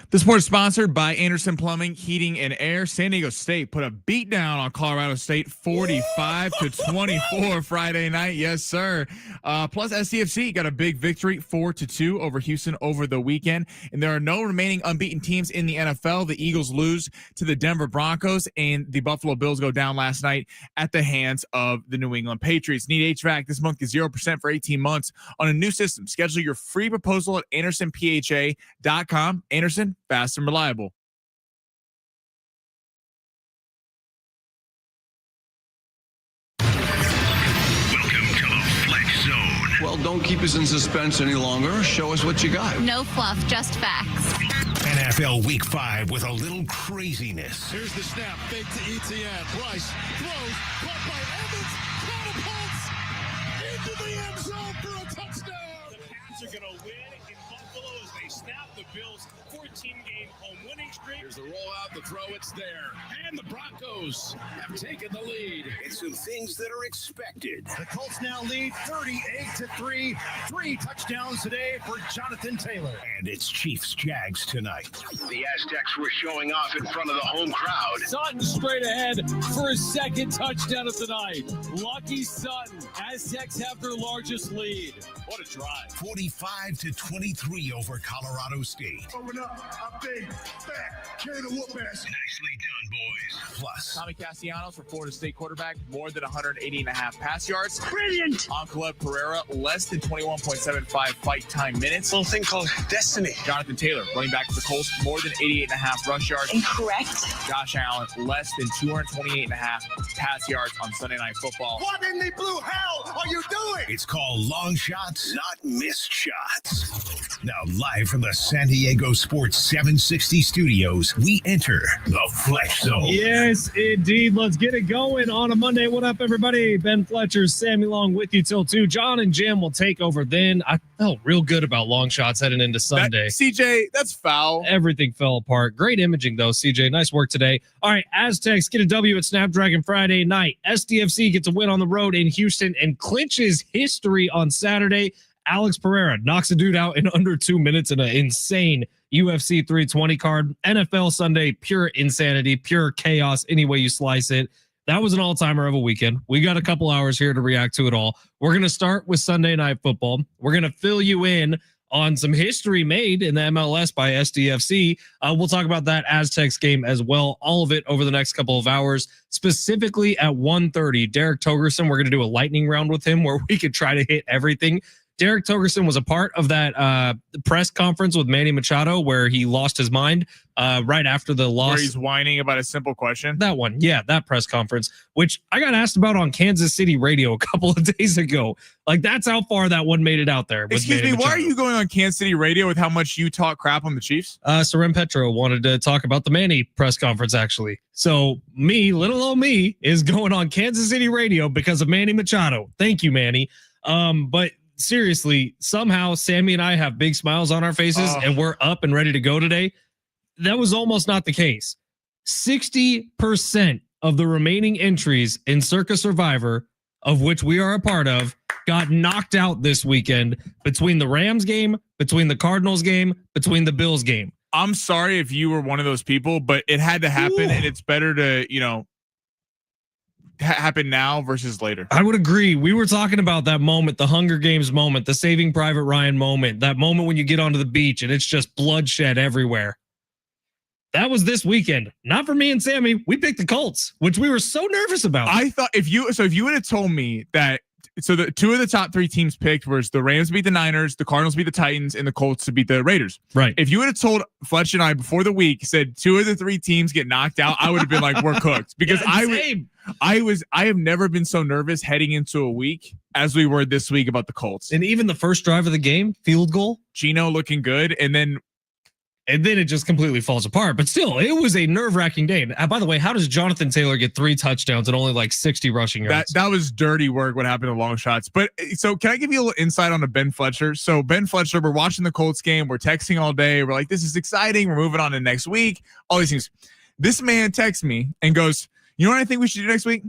This sport is sponsored by Anderson Plumbing, Heating, and Air. San Diego State put a beat down on Colorado State 45-24 Friday night. Yes, sir. Plus, SCFC got a big victory 4-2 over Houston over the weekend. And there are no remaining unbeaten teams in the NFL. The Eagles lose to the Denver Broncos, and the Buffalo Bills go down last night at the hands of the New England Patriots. Need HVAC this month is 0% for 18 months on a new system. Schedule your free proposal at AndersonPHA.com. Anderson, fast and reliable. Welcome to the Fletch Zone. Well, don't keep us in suspense any longer. Show us what you got. No fluff, just facts. NFL Week 5 with a little craziness. Here's the snap, fake to Etienne. Bryce throws, caught by Evans, catapults into the end zone for a touchdown. The Pats are going to win in Buffalo as they snap the Bills' 14-game home winning streak. Here's the rollout, the throw, it's there. And the Broncos have taken the lead. It's some things that are expected. The Colts now lead 38-3. 3 touchdowns today for Jonathan Taylor. And it's Chiefs-Jags tonight. The Aztecs were showing off in front of the home crowd. Sutton straight ahead for his second touchdown of the night. Lucky Sutton. Aztecs have their largest lead. What a drive. 45-23 over Colorado State. Open up, update, back, carry the whoop ass. Nicely done, boys. Plus, Tommy Castellanos for Florida State quarterback, more than 180.5 pass yards. Brilliant. Caleb Pereira, less than 21.75 fight time minutes. Little thing called destiny. Jonathan Taylor, running back for the Colts, more than 88.5 rush yards. Incorrect. Josh Allen, less than 228.5 pass yards on Sunday Night Football. What in the blue hell are you doing? it's called long shots, not missed shots. Now, live from the San Diego Sports 760 studios, we enter the Fletch Zone. Yes, indeed. Let's get it going on a Monday. What up, everybody? Ben Fletcher, Sammy Long with you till 2. John and Jim will take over then. I felt real good about long shots heading into Sunday. CJ, that's foul. Everything fell apart. Great imaging, though, CJ. Nice work today. All right, Aztecs get a W at Snapdragon Friday night. SDFC gets a win on the road in Houston and clinches history on Saturday. Alex Pereira knocks a dude out in under 2 minutes in an insane UFC 320 card. NFL Sunday, pure insanity, pure chaos, any way you slice it. That was an all-timer of a weekend. We got a couple hours here to react to it all. We're going to start with Sunday Night Football. We're going to fill you in on some history made in the MLS by SDFC. We'll talk about that Aztecs game as well. All of it over the next couple of hours. Specifically at 1:30, Derek Togerson, we're going to do a lightning round with him where we could try to hit everything. Derek Togerson was a part of that press conference with Manny Machado where he lost his mind right after the loss. Where he's whining about a simple question. That one. Yeah, that press conference, which I got asked about on Kansas City radio a couple of days ago. Like, that's how far that one made it out there. Excuse me, why are you going on Kansas City radio with how much you talk crap on the Chiefs? Seren Petro wanted to talk about the Manny press conference, actually. So me, little old me, is going on Kansas City radio because of Manny Machado. Thank you, Manny. But seriously, somehow Sammy and I have big smiles on our faces and we're up and ready to go today. That was almost not the case. 60% of the remaining entries in Circa Survivor, of which we are a part of, got knocked out this weekend between the Rams game, between the Cardinals game, between the Bills game. I'm sorry if you were one of those people, but it had to happen. And it's better to, happen now versus later. I would agree. We were talking about that moment, the Hunger Games moment, the Saving Private Ryan moment, that moment when you get onto the beach and it's just bloodshed everywhere. That was this weekend. Not for me and Sammy. We picked the Colts, which we were so nervous about. I thought if you would have told me that, so the two of the top 3 teams picked was the Rams beat the Niners, the Cardinals beat the Titans, and the Colts to beat the Raiders. Right. If you would have told Fletch and I before the week, said 2 of the 3 teams get knocked out, I would have been like, we're cooked. Because I have never been so nervous heading into a week as we were this week about the Colts. And even the first drive of the game, field goal, Gino looking good, and then it just completely falls apart. But still, it was a nerve-wracking day. And by the way, how does Jonathan Taylor get 3 touchdowns and only like 60 rushing yards? That was dirty work, what happened to long shots. But so can I give you a little insight on the Ben Fletcher? So Ben Fletcher, we're watching the Colts game. We're texting all day. We're like, this is exciting. We're moving on to next week. All these things. This man texts me and goes, you know what I think we should do next week?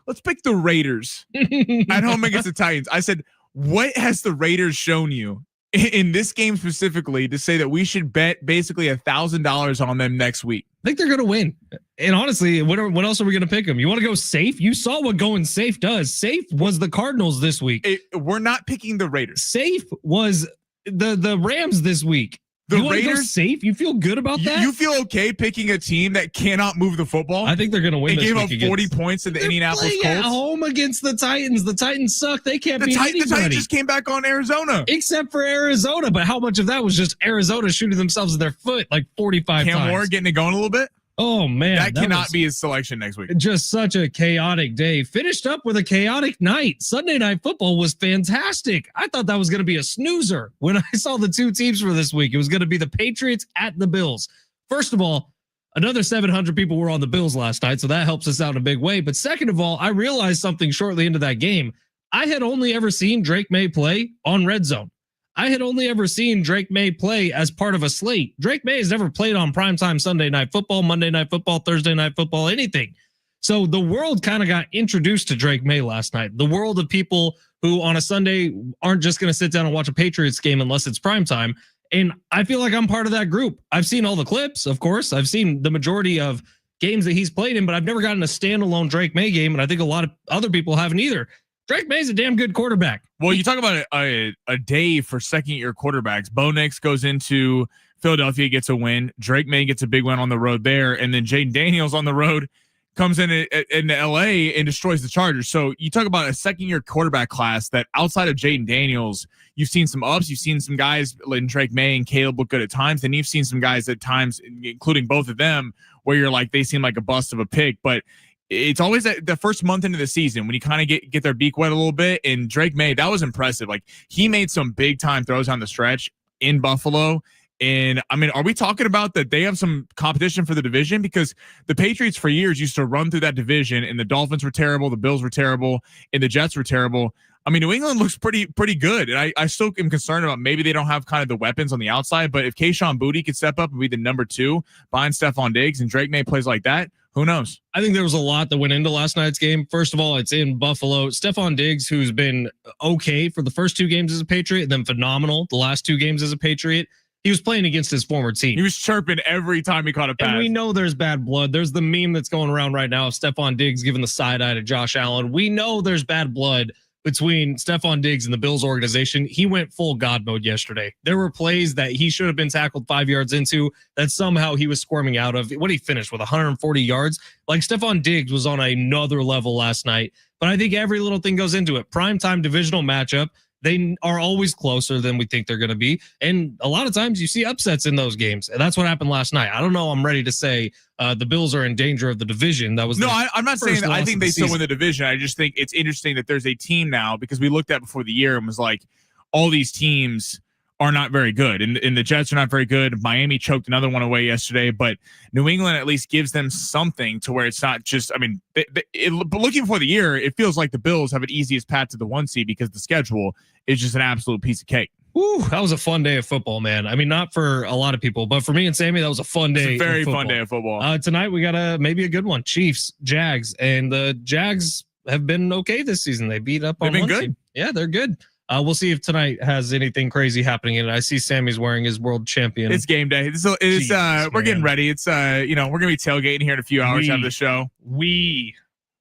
Let's pick the Raiders at home against the Titans. I said, what has the Raiders shown you in this game specifically to say that we should bet basically $1,000 on them next week. I think they're going to win. And honestly, what else are we going to pick them? You want to go safe? You saw what going safe does. Safe was the Cardinals this week. We're not picking the Raiders. Safe was the Rams this week. The you Raiders go safe. You feel good about that? You feel okay picking a team that cannot move the football? I think they're going to win. They gave up 40 points in the Indianapolis Colts. At home against the Titans. The Titans suck. They can't beat anybody. The Titans just came back on Arizona. Except for Arizona. But how much of that was just Arizona shooting themselves in their foot like 45 times? Cam Ward getting it going a little bit? Oh, man. That cannot be his selection next week. Just such a chaotic day. Finished up with a chaotic night. Sunday Night Football was fantastic. I thought that was going to be a snoozer when I saw the two teams for this week. It was going to be the Patriots at the Bills. First of all, another 700 people were on the Bills last night, so that helps us out in a big way. But second of all, I realized something shortly into that game. I had only ever seen Drake May play on Red Zone. I had only ever seen Drake May play as part of a slate. Drake May has never played on primetime Sunday Night Football, Monday Night Football, Thursday Night Football, anything. So the world kind of got introduced to Drake May last night. The world of people who on a Sunday aren't just going to sit down and watch a Patriots game unless it's primetime. And I feel like I'm part of that group. I've seen all the clips, of course. I've seen the majority of games that he's played in, but I've never gotten a standalone Drake May game. And I think a lot of other people haven't either. Drake May's a damn good quarterback. Well, you talk about a day for second-year quarterbacks. Bo Nix goes into Philadelphia, gets a win. Drake May gets a big win on the road there. And then Jaden Daniels on the road comes into LA and destroys the Chargers. So you talk about a second-year quarterback class that outside of Jaden Daniels, you've seen some ups. You've seen some guys like Drake May and Caleb look good at times. And you've seen some guys at times, including both of them, where you're like, they seem like a bust of a pick. But it's always the first month into the season when you kind of get their beak wet a little bit. And Drake May, that was impressive. Like he made some big time throws on the stretch in Buffalo. And I mean, are we talking about that they have some competition for the division? Because the Patriots for years used to run through that division and the Dolphins were terrible. The Bills were terrible and the Jets were terrible. I mean, New England looks pretty good. And I still am concerned about maybe they don't have kind of the weapons on the outside, but if Kayshon Boutte could step up and be the number 2 behind Stephon Diggs and Drake May plays like that, who knows? I think there was a lot that went into last night's game. First of all, it's in Buffalo. Stephon Diggs, who's been okay for the first 2 games as a Patriot, then phenomenal the last 2 games as a Patriot. He was playing against his former team. He was chirping every time he caught a pass. And we know there's bad blood. There's the meme that's going around right now of Stephon Diggs giving the side eye to Josh Allen. We know there's bad blood between Stephon Diggs and the Bills organization. He went full God mode yesterday. There were plays that he should have been tackled 5 yards into that somehow he was squirming out of. What he finished with 140 yards. Like Stephon Diggs was on another level last night. But I think every little thing goes into it. Primetime divisional matchup. They are always closer than we think they're going to be. And a lot of times you see upsets in those games. And that's what happened last night. I don't know. I'm ready to say the Bills are in danger of the division. That was I'm not saying that I think they still win the division. I just think it's interesting that there's a team now because we looked at before the year and was like, all these teams are not very good. And the Jets are not very good. Miami choked another one away yesterday, but New England at least gives them something to where it's not just, I mean, but looking for the year, it feels like the Bills have an easiest path to the 1 seed because the schedule is just an absolute piece of cake. Ooh, that was a fun day of football, man. I mean, not for a lot of people, but for me and Sammy, that was a fun day. It's a very fun day of football. Tonight, we got maybe a good one. Chiefs, Jags, and the Jags have been okay this season. They beat up on They've been one good. team. Yeah, they're good. We'll see if tonight has anything crazy happening in it. I see Sammy's wearing his world champion. It's game day. We're getting ready. It's we're gonna be tailgating here in a few hours after the show.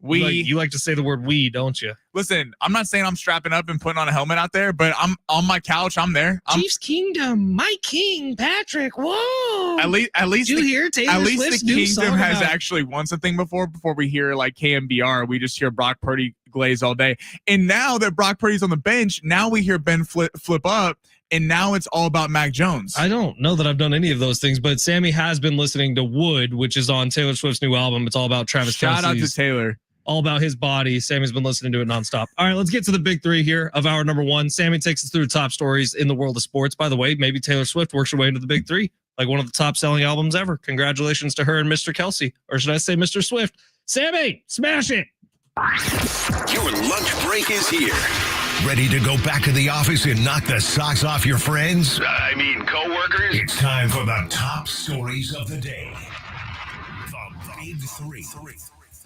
You like to say the word we, don't you? Listen, I'm not saying I'm strapping up and putting on a helmet out there, but I'm on my couch. I'm there. Chiefs Kingdom, my king, Patrick. Whoa! At least Did you hear Taylor Swift's the new kingdom song has about... actually won something before we hear like KMBR. We just hear Brock Purdy glaze all day. And now that Brock Purdy's on the bench, now we hear Ben flip up. And now it's all about Mac Jones. I don't know that I've done any of those things, but Sammy has been listening to Wood, which is on Taylor Swift's new album. It's all about Travis Kelce. Shout out to Taylor. All about his body. Sammy's been listening to it nonstop. All right, let's get to the big 3 here of hour number 1. Sammy takes us through top stories in the world of sports. By the way, maybe Taylor Swift works her way into the big 3, like one of the top selling albums ever. Congratulations to her and Mr. Kelce, or should I say Mr. Swift? Sammy, smash it. Your lunch break is here. Ready to go back to the office and knock the socks off your friends? I mean, coworkers? It's time for the top stories of the day. The Big 3.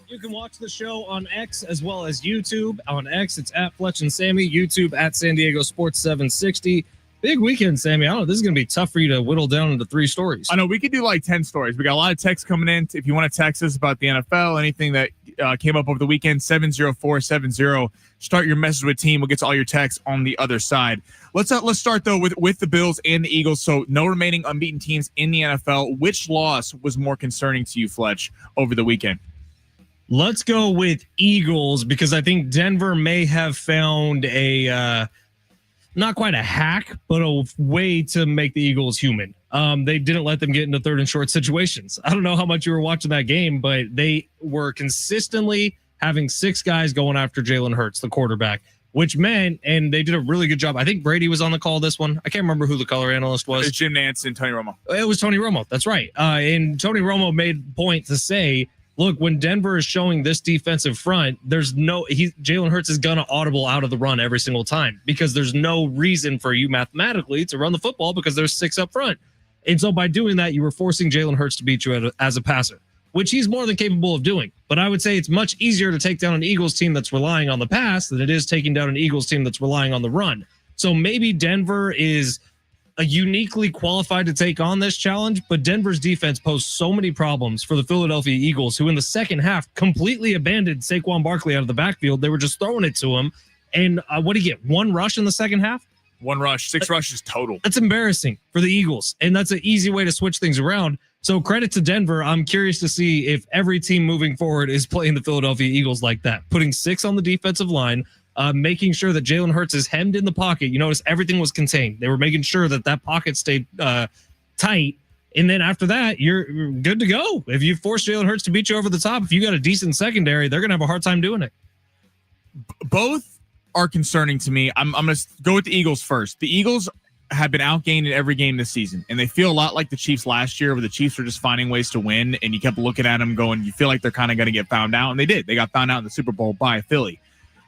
You can watch the show on X as well as YouTube. On X, it's at Fletch and Sammy. YouTube at San Diego Sports 760. Big weekend, Sammy. I don't know. This is going to be tough for you to whittle down into 3 stories. I know we could do like 10 stories. We got a lot of texts coming in. If you want to text us about the NFL, anything that came up over the weekend, 70470. Start your message with team. We'll get to all your texts on the other side. Let's start though with the Bills and the Eagles. So no remaining unbeaten teams in the NFL. Which loss was more concerning to you, Fletch, over the weekend? Let's go with Eagles because I think Denver may have found a not quite a hack, but a way to make the Eagles human. They didn't let them get into 3rd and short situations. I don't know how much you were watching that game, but they were consistently having 6 guys going after Jalen Hurts, the quarterback, which meant, and they did a really good job. I think Brady was on the call this one. I can't remember who the color analyst was. It's Jim Nantz and Tony Romo. It was Tony Romo. That's right. And Tony Romo made point to say, look, when Denver is showing this defensive front, Jalen Hurts is going to audible out of the run every single time because there's no reason for you mathematically to run the football because there's 6 up front. And so by doing that, you were forcing Jalen Hurts to beat you as a passer, which he's more than capable of doing. But I would say it's much easier to take down an Eagles team that's relying on the pass than it is taking down an Eagles team that's relying on the run. So maybe Denver is uniquely qualified to take on this challenge, but Denver's defense posed so many problems for the Philadelphia Eagles, who in the second half completely abandoned Saquon Barkley out of the backfield. They were just throwing it to him. And what did he get? 1 rush in the second half? 1 rush, 6 rushes total. That's embarrassing for the Eagles, and that's an easy way to switch things around. So credit to Denver. I'm curious to see if every team moving forward is playing the Philadelphia Eagles like that, putting 6 on the defensive line, making sure that Jalen Hurts is hemmed in the pocket. You notice everything was contained. They were making sure that pocket stayed tight. And then after that, you're good to go. If you force Jalen Hurts to beat you over the top, if you got a decent secondary, they're going to have a hard time doing it. Both are concerning to me. I'm going to go with the Eagles first. The Eagles have been outgained in every game this season, and they feel a lot like the Chiefs last year, where the Chiefs were just finding ways to win, and you kept looking at them going, you feel like they're kind of going to get found out, and they did. They got found out in the Super Bowl by Philly.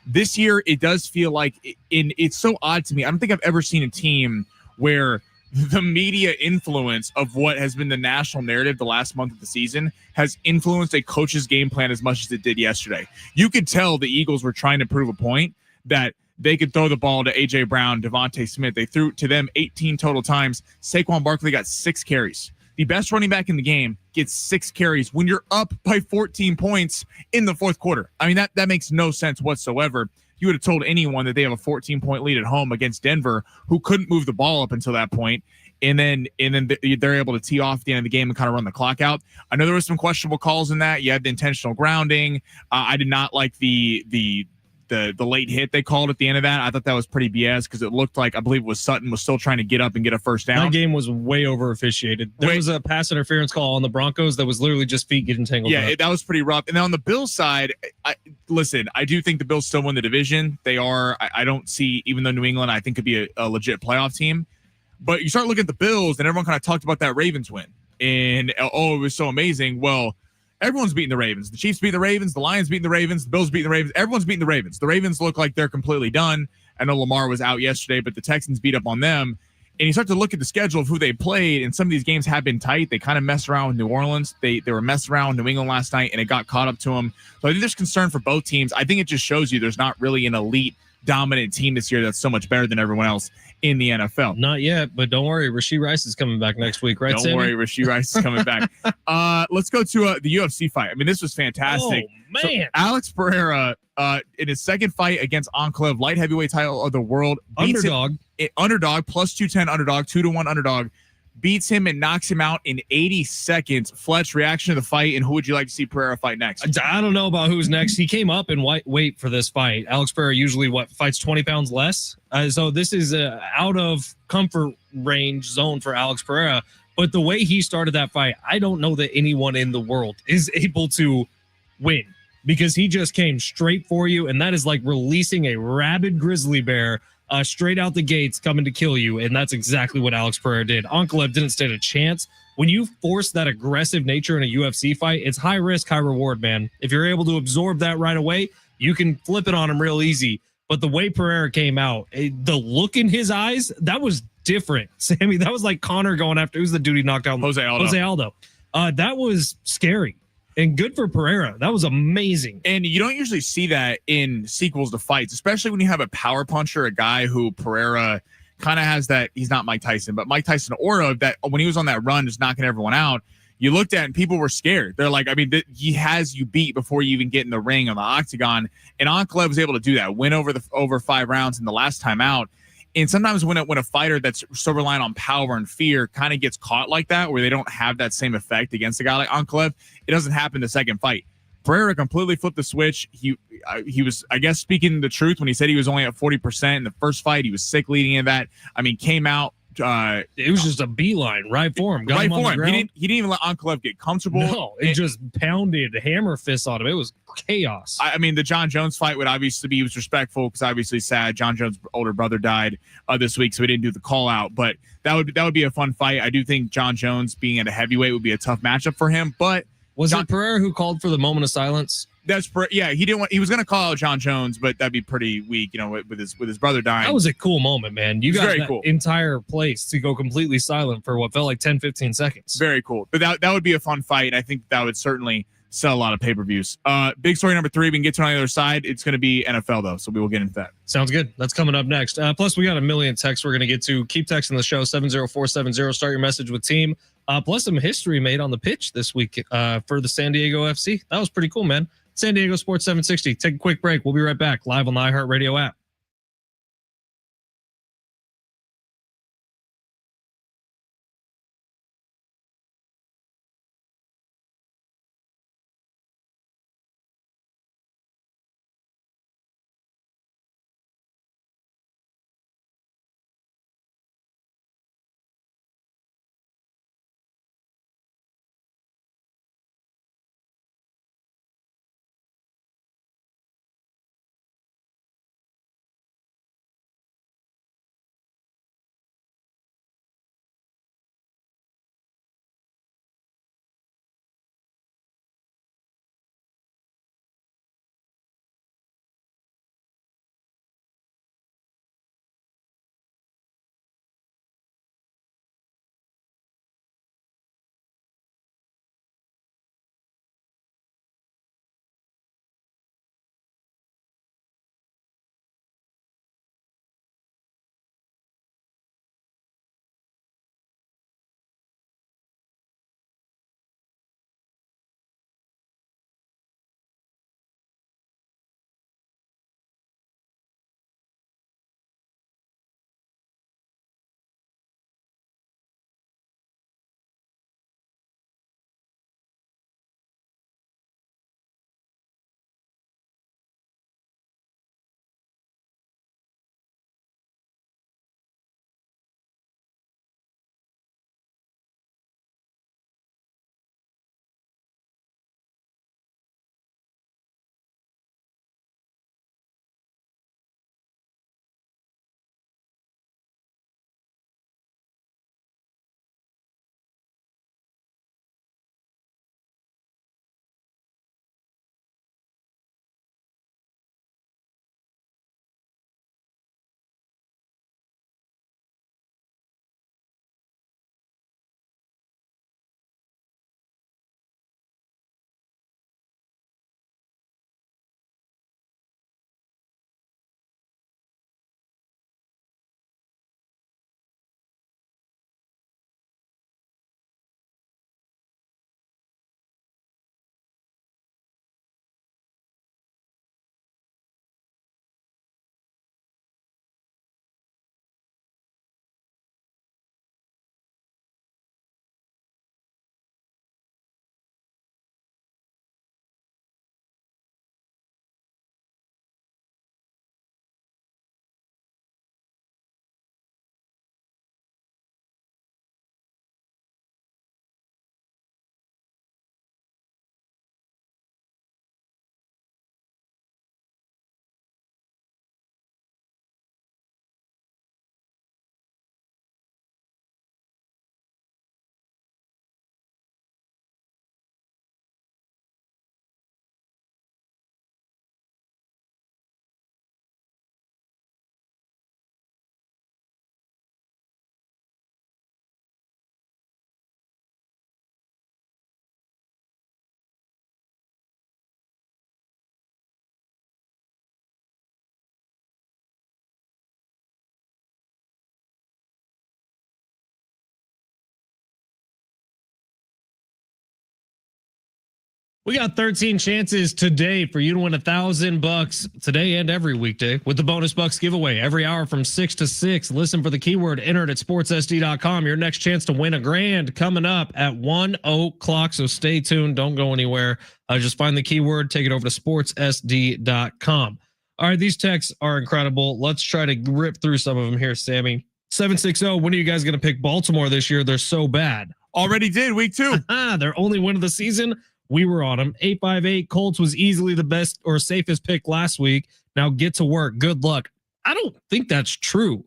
This year, it does feel like it's so odd to me. I don't think I've ever seen a team where the media influence of what has been the national narrative the last month of the season has influenced a coach's game plan as much as it did yesterday. You could tell the Eagles were trying to prove a point that they could throw the ball to A.J. Brown, Devontae Smith. They threw to them 18 total times. Saquon Barkley got 6 carries. The best running back in the game gets 6 carries when you're up by 14 points in the fourth quarter. I mean, that makes no sense whatsoever. You would have told anyone that they have a 14-point lead at home against Denver, who couldn't move the ball up until that point. And then they're able to tee off at the end of the game and kind of run the clock out. I know there was some questionable calls in that. You had the intentional grounding. I did not like the late hit they called at the end of that. I thought that was pretty BS because it looked like, I believe it was Sutton was still trying to get up and get a first down. That game was way over officiated. There was a pass interference call on the Broncos that was literally just feet getting tangled up. That was pretty rough. And then on the Bills side, I do think the Bills still win the division. They are, I don't see, even though New England, I think, could be a legit playoff team. But you start looking at the Bills, and everyone kind of talked about that Ravens win. And, it was so amazing. Well, everyone's beating the Ravens. The Chiefs beat the Ravens. The Lions beat the Ravens. The Bills beat the Ravens. Everyone's beating the Ravens. The Ravens look like they're completely done. I know Lamar was out yesterday, but the Texans beat up on them. And you start to look at the schedule of who they played, and some of these games have been tight. They kind of messed around with New Orleans. They were messing around with New England last night, and it got caught up to them. So I think there's concern for both teams. I think it just shows you there's not really an elite dominant team this year that's so much better than everyone else in the NFL. Not yet, but don't worry. Rashee Rice is coming back next week, right, Sammy? Don't worry, Rashee Rice is coming back. Let's go to the UFC fight. I mean, this was fantastic. Oh, man. So Alex Pereira, in his second fight against Anklev, light heavyweight title of the world. Underdog, plus 210 underdog, 2-1 underdog. Beats him and knocks him out in 80 seconds. Fletch, reaction to the fight, and who would you like to see Pereira fight next? I don't know about who's next. He came up in weight for this fight. Alex Pereira usually fights 20 pounds less. So this is out of comfort range zone for Alex Pereira. But the way he started that fight, I don't know that anyone in the world is able to win because he just came straight for you. And that is like releasing a rabid grizzly bear straight out the gates coming to kill you. And that's exactly what Alex Pereira did. Anklev didn't stand a chance. When you force that aggressive nature in a UFC fight, it's high risk, high reward, man. If you're able to absorb that right away, you can flip it on him real easy. But the way Pereira came out, the look in his eyes, that was different. Sammy, that was like Connor going after, who's the dude he knocked out? Jose Aldo. That was scary. And good for Pereira. That was amazing. And you don't usually see that in sequels to fights, especially when you have a power puncher, a guy who Pereira kind of has that. He's not Mike Tyson, but Mike Tyson aura of that when he was on that run, just knocking everyone out. You looked at it and people were scared. They're like, I mean, he has you beat before you even get in the ring on the octagon. And Ankalev was able to do that, win over 5 rounds in the last time out. And sometimes when a fighter that's so reliant on power and fear kind of gets caught like that, where they don't have that same effect against a guy like Ankalev, it doesn't happen the second fight. Pereira completely flipped the switch. He was, I guess, speaking the truth when he said he was only at 40% in the first fight. He was sick leading into that. I mean, came out. It was just a beeline right for him. Right for him. He didn't even let Ankalev get comfortable. No, it just pounded hammer fists on him. It was chaos. I mean, the John Jones fight would obviously be, he was respectful because obviously sad. John Jones' older brother died this week, so he didn't do the call out. But that would be a fun fight. I do think John Jones being at a heavyweight would be a tough matchup for him. But was it Pereira who called for the moment of silence? He didn't want. He was going to call out John Jones, but that'd be pretty weak, with his brother dying. That was a cool moment, man. You got very that cool. Entire place to go completely silent for what felt like 10, 15 seconds. Very cool. But that would be a fun fight. I think that would certainly sell a lot of pay-per-views. Big story number 3. We can get to it on the other side. It's going to be NFL though, so we will get into that. Sounds good. That's coming up next. Plus, we got a million texts we're going to get to. Keep texting the show 70470. Start your message with team. Plus, some history made on the pitch this week for the San Diego FC. That was pretty cool, man. San Diego Sports 760. Take a quick break. We'll be right back live on the iHeartRadio app. We got 13 chances today for you to win $1,000 today and every weekday with the bonus bucks giveaway every hour from 6 to 6. Listen for the keyword, enter it at sportssd.com. Your next chance to win $1,000 coming up at 1:00. So stay tuned. Don't go anywhere. Just find the keyword, take it over to sportssd.com. All right, these texts are incredible. Let's try to rip through some of them here, Sammy. 760, when are you guys going to pick Baltimore this year? They're so bad. Already did week 2. Their only win of the season. We were on them. 858 Colts was easily the best or safest pick last week. Now get to work. Good luck. I don't think that's true.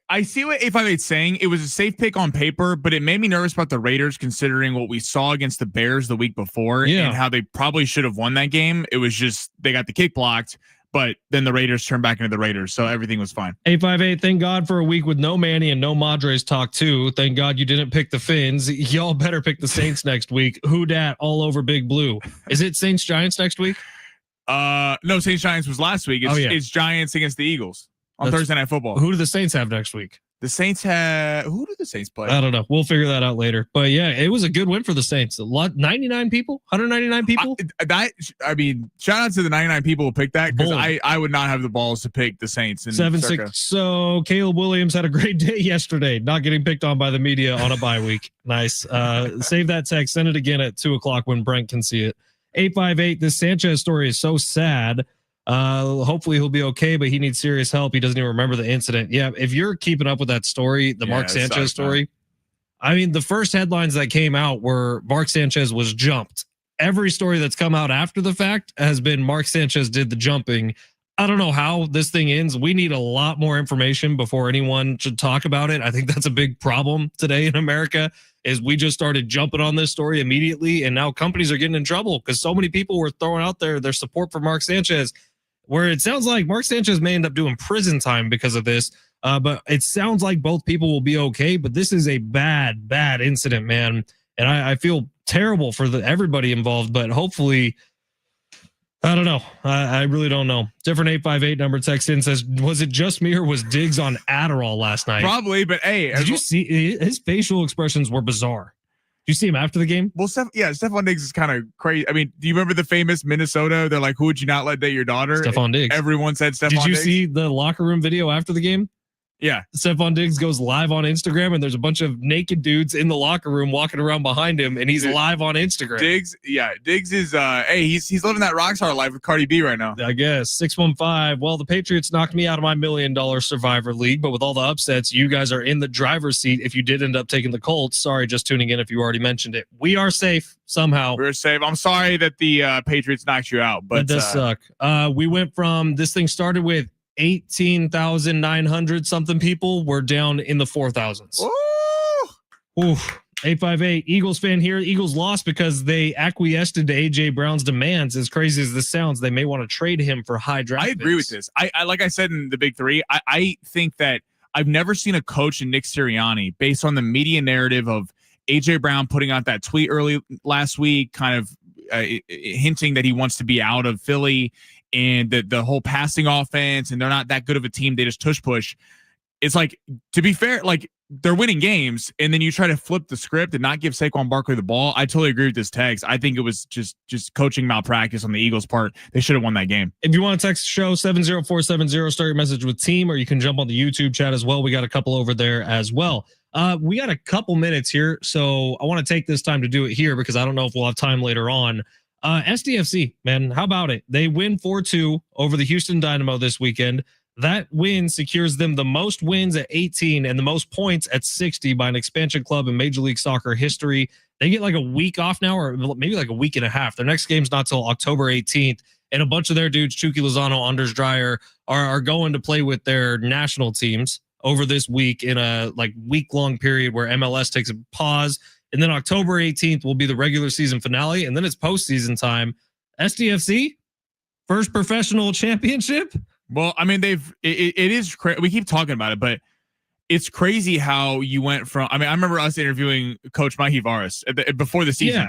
I see what 858's saying. It was a safe pick on paper, but it made me nervous about the Raiders considering what we saw against the Bears the week before and how they probably should have won that game. It was just they got the kick blocked, but then the Raiders turned back into the Raiders, so everything was fine. 858, thank God for a week with no Manny and no Madres talk too. Thank God you didn't pick the Finns. Y'all better pick the Saints next week. Who dat all over Big Blue? Is it Saints Giants next week? No, Saints Giants was last week. It's Giants against the Eagles on Thursday Night Football. Who do the Saints have next week? The Saints have who do the Saints play? I don't know. We'll figure that out later. But yeah, it was a good win for the Saints. 99 people, 199 people. I mean, shout out to the 99 people who picked that because I would not have the balls to pick the Saints. 7-6. So Caleb Williams had a great day yesterday, not getting picked on by the media on a bye week. Nice. Save that text. Send it again at 2:00 when Brent can see it. 858. This Sanchez story is so sad. Hopefully he'll be okay, but he needs serious help. He doesn't even remember the incident. Yeah, if you're keeping up with that story, the Mark Sanchez story, I mean, the first headlines that came out were Mark Sanchez was jumped. Every story that's come out after the fact has been Mark Sanchez did the jumping. I don't know how this thing ends. We need a lot more information before anyone should talk about it. I think that's a big problem today in America is we just started jumping on this story immediately, and now companies are getting in trouble because so many people were throwing out their support for Mark Sanchez, where it sounds like Mark Sanchez may end up doing prison time because of this. But it sounds like both people will be okay. But this is a bad, bad incident, man. And I feel terrible for everybody involved. But hopefully, I don't know. I really don't know. Different 858 number text in says, was it just me or was Diggs on Adderall last night? Probably, but hey. Did you see his facial expressions were bizarre? Did you see him after the game? Well, Stephon Diggs is kind of crazy. I mean, do you remember the famous Minnesota? They're like, who would you not let date your daughter? Stephon Diggs. Everyone said Stephon Diggs. Did you see the locker room video after the game? Yeah. Stephon Diggs goes live on Instagram, and there's a bunch of naked dudes in the locker room walking around behind him, and he's live on Instagram. Diggs is he's living that rockstar life with Cardi B right now. I guess. 615. Well, the Patriots knocked me out of my $1 million Survivor League, but with all the upsets, you guys are in the driver's seat if you did end up taking the Colts. Sorry, just tuning in if you already mentioned it. We are safe somehow. We're safe. I'm sorry that the Patriots knocked you out, but it does suck. We went from this thing started with 18,900 something people. We're down in the 4,000s. Oof. 858 Eagles fan here. Eagles lost because they acquiesced to AJ Brown's demands. As crazy as this sounds, they may want to trade him for high draft. I agree with this. I like I said in the big three, I think that I've never seen a coach in Nick Sirianni based on the media narrative of AJ Brown putting out that tweet early last week, kind of hinting that he wants to be out of Philly, and the whole passing offense, and they're not that good of a team. They just tush push. It's like, to be fair, like they're winning games, and then you try to flip the script and not give Saquon Barkley the ball. I totally agree with this text. I think it was just coaching malpractice on the Eagles' part. They should have won that game. If you want to text the show, 70470, start your message with team, or you can jump on the YouTube chat as well. We got a couple over there as well. We got a couple minutes here, so I want to take this time to do it here because I don't know if we'll have time later on. SDFC, man, how about it? They win 4-2 over the Houston Dynamo this weekend. That win secures them the most wins at 18 and the most points at 60 by an expansion club in Major League Soccer history. They get like a week off now, or maybe like a week and a half. Their next game's not till October 18th, and a bunch of their dudes, Chucky Lozano, Anders Dreyer, are going to play with their national teams over this week in a like week-long period where MLS takes a pause. And then October 18th will be the regular season finale. And then it's postseason time. SDFC, first professional championship. Well, I mean, it is we keep talking about it, but it's crazy how you went from, I mean, I remember us interviewing Coach Mikey Varas before the season,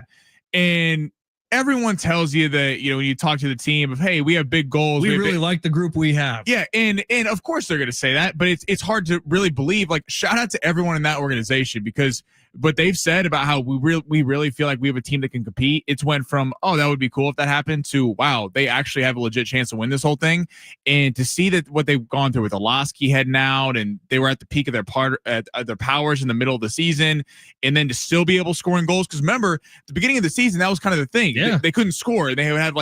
and everyone tells you that, you know, when you talk to the team of, hey, we have big goals. We really like the group we have. Yeah. And of course they're going to say that, but it's hard to really believe. Like, shout out to everyone in that organization, because what they've said about how we really feel like we have a team that can compete. It's went from, oh, that would be cool if that happened, to, wow, they actually have a legit chance to win this whole thing. And to see that what they've gone through with Olasky heading out, and they were at the peak of their powers in the middle of the season, and then to still be able to score in goals. Because remember, at the beginning of the season, that was kind of the thing. Yeah. They couldn't score. They had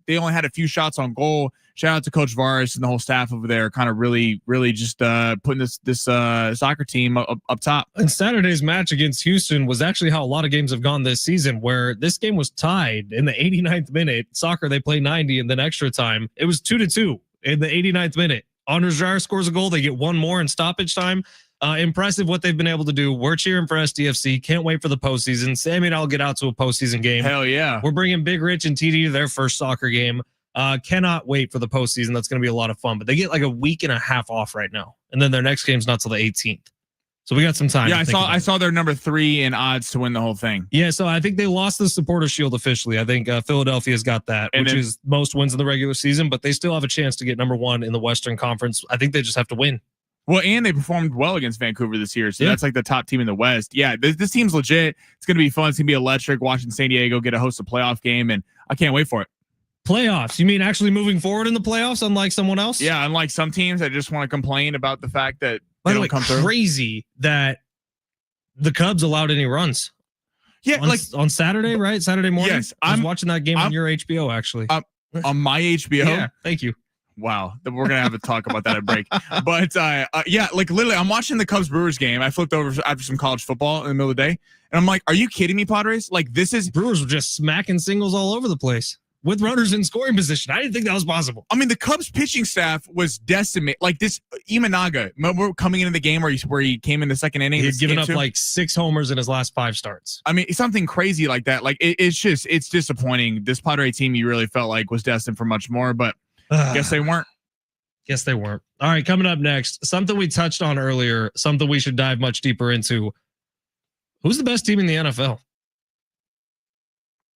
they only had a few shots on goal. Shout out to Coach Varis and the whole staff over there, kind of really just putting this soccer team up top. And Saturday's match against Houston was actually how a lot of games have gone this season, where this game was tied in the 89th minute. Soccer, they play 90, and then extra time. It was 2-2 in the 89th minute. Anders Jar scores a goal. They get one more in stoppage time. Impressive what they've been able to do. We're cheering for SDFC. Can't wait for the postseason. Sammy and I'll get out to a postseason game. Hell yeah. We're bringing Big Rich and TD to their first soccer game. Cannot wait for the postseason. That's going to be a lot of fun. But they get like a week and a half off right now, and then their next game's not till the 18th. So we got some time. Yeah, I saw they're number 3 in odds to win the whole thing. Yeah, so I think they lost the Supporter Shield officially. I think Philadelphia's got that, which is most wins in the regular season, but they still have a chance to get number 1 in the Western Conference. I think they just have to win. Well, and they performed well against Vancouver this year, so that's like the top team in the West. Yeah, this team's legit. It's going to be fun. It's going to be electric watching San Diego get to host a playoff game, and I can't wait for it. Playoffs? You mean actually moving forward in the playoffs, unlike someone else? Yeah, unlike some teams that just want to complain about the fact that By they the don't way, come through. Crazy that the Cubs allowed any runs. Yeah, on Saturday, right? Saturday morning. Yes, I was watching that game on your HBO, actually. On my HBO. Yeah, thank you. Wow, we're gonna have a talk about that at break. But yeah, like literally, I'm watching the Cubs Brewers game. I flipped over after some college football in the middle of the day, and I'm like, "Are you kidding me, Padres? Like this is Brewers were just smacking singles all over the place with runners in scoring position. I didn't think that was possible. I mean, the Cubs pitching staff was decimated. Like this, Imanaga, remember coming into the game where he came in the second inning. He had given up like 6 homers in his last 5 starts. I mean, something crazy like that. Like it's disappointing. This Padre team, you really felt like was destined for much more, but guess they weren't. Guess they weren't. All right, coming up next, something we touched on earlier, something we should dive much deeper into. Who's the best team in the NFL?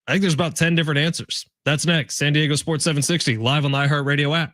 I think there's about 10 different answers. That's next. San Diego Sports 760, live on the iHeartRadio app.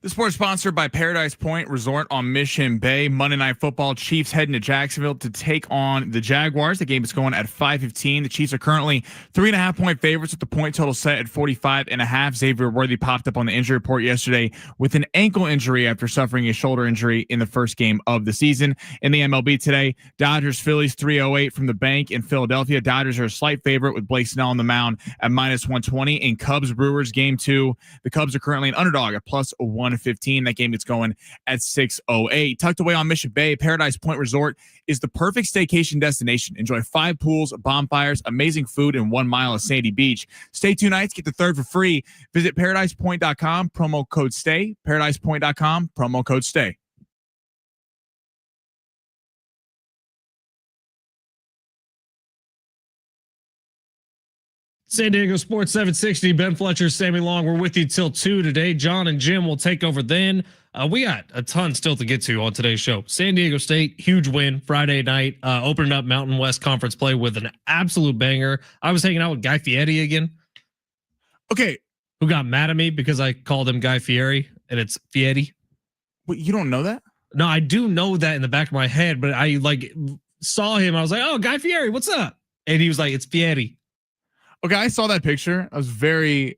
The sport's sponsored by Paradise Point Resort on Mission Bay. Monday Night Football, Chiefs heading to Jacksonville to take on the Jaguars. The game is going at 5:15. The Chiefs are currently 3.5-point favorites with the point total set at 45.5. Xavier Worthy popped up on the injury report yesterday with an ankle injury after suffering a shoulder injury in the first game of the season. In the MLB today, Dodgers Phillies 308 from the bank in Philadelphia. Dodgers are a slight favorite with Blake Snell on the mound at -120. In Cubs Brewers game 2, the Cubs are currently an underdog at +115. That game gets going at 6:08. Tucked away on Mission Bay, Paradise Point Resort is the perfect staycation destination. Enjoy 5 pools, bonfires, amazing food, and 1 mile of sandy beach. Stay 2 nights, get the third for free. Visit paradisepoint.com, promo code STAY. Paradisepoint.com, promo code STAY. San Diego Sports 760, Ben Fletcher, Sammy Long. We're with you till 2 today. John and Jim will take over then. We got a ton still to get to on today's show. San Diego State, huge win Friday night, opening up Mountain West Conference play with an absolute banger. I was hanging out with Guy Fieri again. Okay. Who got mad at me because I called him Guy Fieri and it's Fieri. Wait, you don't know that? No, I do know that in the back of my head, but I saw him. I was like, oh, Guy Fieri, what's up? And he was like, it's Fieri. Okay, I saw that picture. I was very,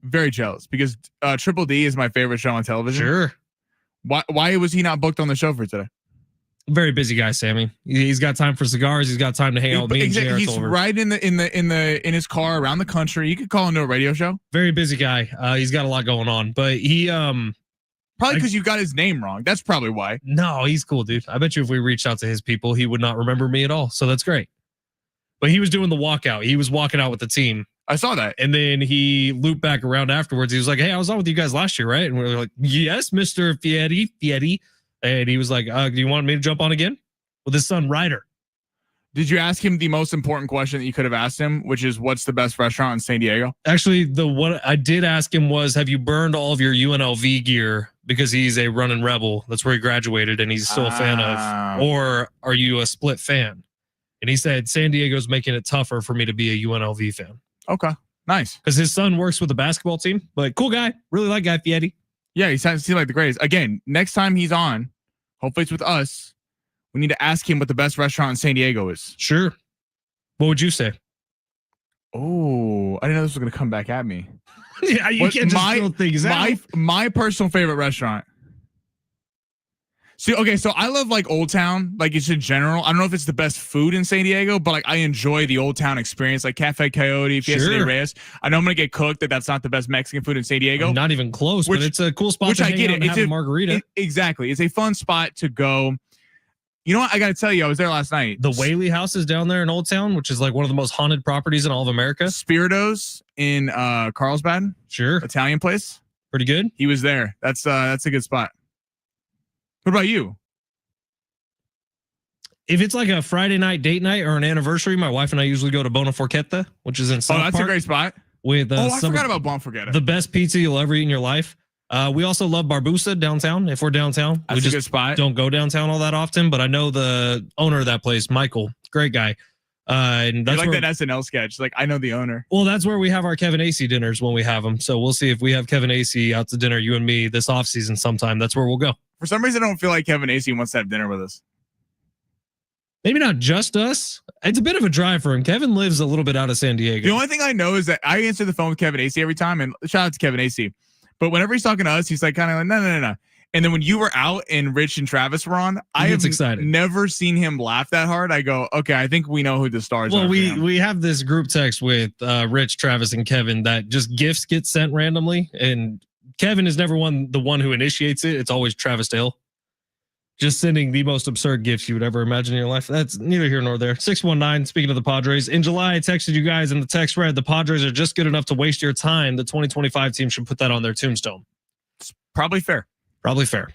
very jealous because Triple D is my favorite show on television. Sure. Why was he not booked on the show for today? Very busy guy, Sammy. He's got time for cigars. He's got time to hang out with me. Exactly. He's right in his car around the country. You could call into a radio show. Very busy guy. He's got a lot going on, but he probably because you got his name wrong. That's probably why. No, he's cool, dude. I bet you if we reached out to his people, he would not remember me at all. So that's great. But he was doing the walkout. He was walking out with the team. I saw that. And then he looped back around afterwards. He was like, hey, I was on with you guys last year, right? And we were like, yes, Mr. Fieri. And he was like, do you want me to jump on again? With his son, Ryder. Did you ask him the most important question that you could have asked him, which is what's the best restaurant in San Diego? Actually, what I did ask him was, have you burned all of your UNLV gear? Because he's a running rebel. That's where he graduated and he's still a fan of. Or are you a split fan? And he said, San Diego's making it tougher for me to be a UNLV fan. Okay, nice. Because his son works with the basketball team. But cool guy. Really like Guy Fieri. Yeah, he seems like the greatest. Again, next time he's on, hopefully it's with us, we need to ask him what the best restaurant in San Diego is. Sure. What would you say? Oh, I didn't know this was going to come back at me. Yeah, you can't just throw things out. My personal favorite restaurant. See, okay, so I love like Old Town, like it's in general. I don't know if it's the best food in San Diego, but like I enjoy the Old Town experience, like Cafe Coyote, Fiesta de Reyes. I know I'm gonna get cooked that's not the best Mexican food in San Diego. Not even close, but it's a cool spot to hang out and have a margarita. Exactly, it's a fun spot to go. You know what? I got to tell you, I was there last night. The Whaley House is down there in Old Town, which is like one of the most haunted properties in all of America. Spiritos in Carlsbad, sure, Italian place, pretty good. He was there. That's a good spot. What about you? If it's like a Friday night date night or an anniversary, my wife and I usually go to Bona Forchetta, which is in South Park. That's a great spot. With I forgot about Bona Forchetta. The best pizza you'll ever eat in your life. We also love Barbusa downtown. If we're downtown, that's we just a good spot. Don't go downtown all that often, but I know the owner of that place, Michael, great guy. And that's like that SNL sketch. Like I know the owner. Well, that's where we have our Kevin Acey dinners when we have them. So we'll see if we have Kevin Acey out to dinner, you and me, this off season sometime. That's where we'll go. For some reason, I don't feel like Kevin Acey wants to have dinner with us. Maybe not just us. It's a bit of a drive for him. Kevin lives a little bit out of San Diego. The only thing I know is that I answer the phone with Kevin Acey every time, and shout out to Kevin Acey. But whenever he's talking to us, he's like kind of like, no. And then when you were out and Rich and Travis were on, I have never seen him laugh that hard. I go, okay, I think we know who the stars are. Well, we have this group text with Rich, Travis, and Kevin that just gifts get sent randomly. And Kevin is never the one who initiates it. It's always Travis Dale. Just sending the most absurd gifts you would ever imagine in your life. That's neither here nor there. 619, speaking of the Padres. In July, I texted you guys in the text thread, the Padres are just good enough to waste your time. The 2025 team should put that on their tombstone. It's probably fair. Probably fair.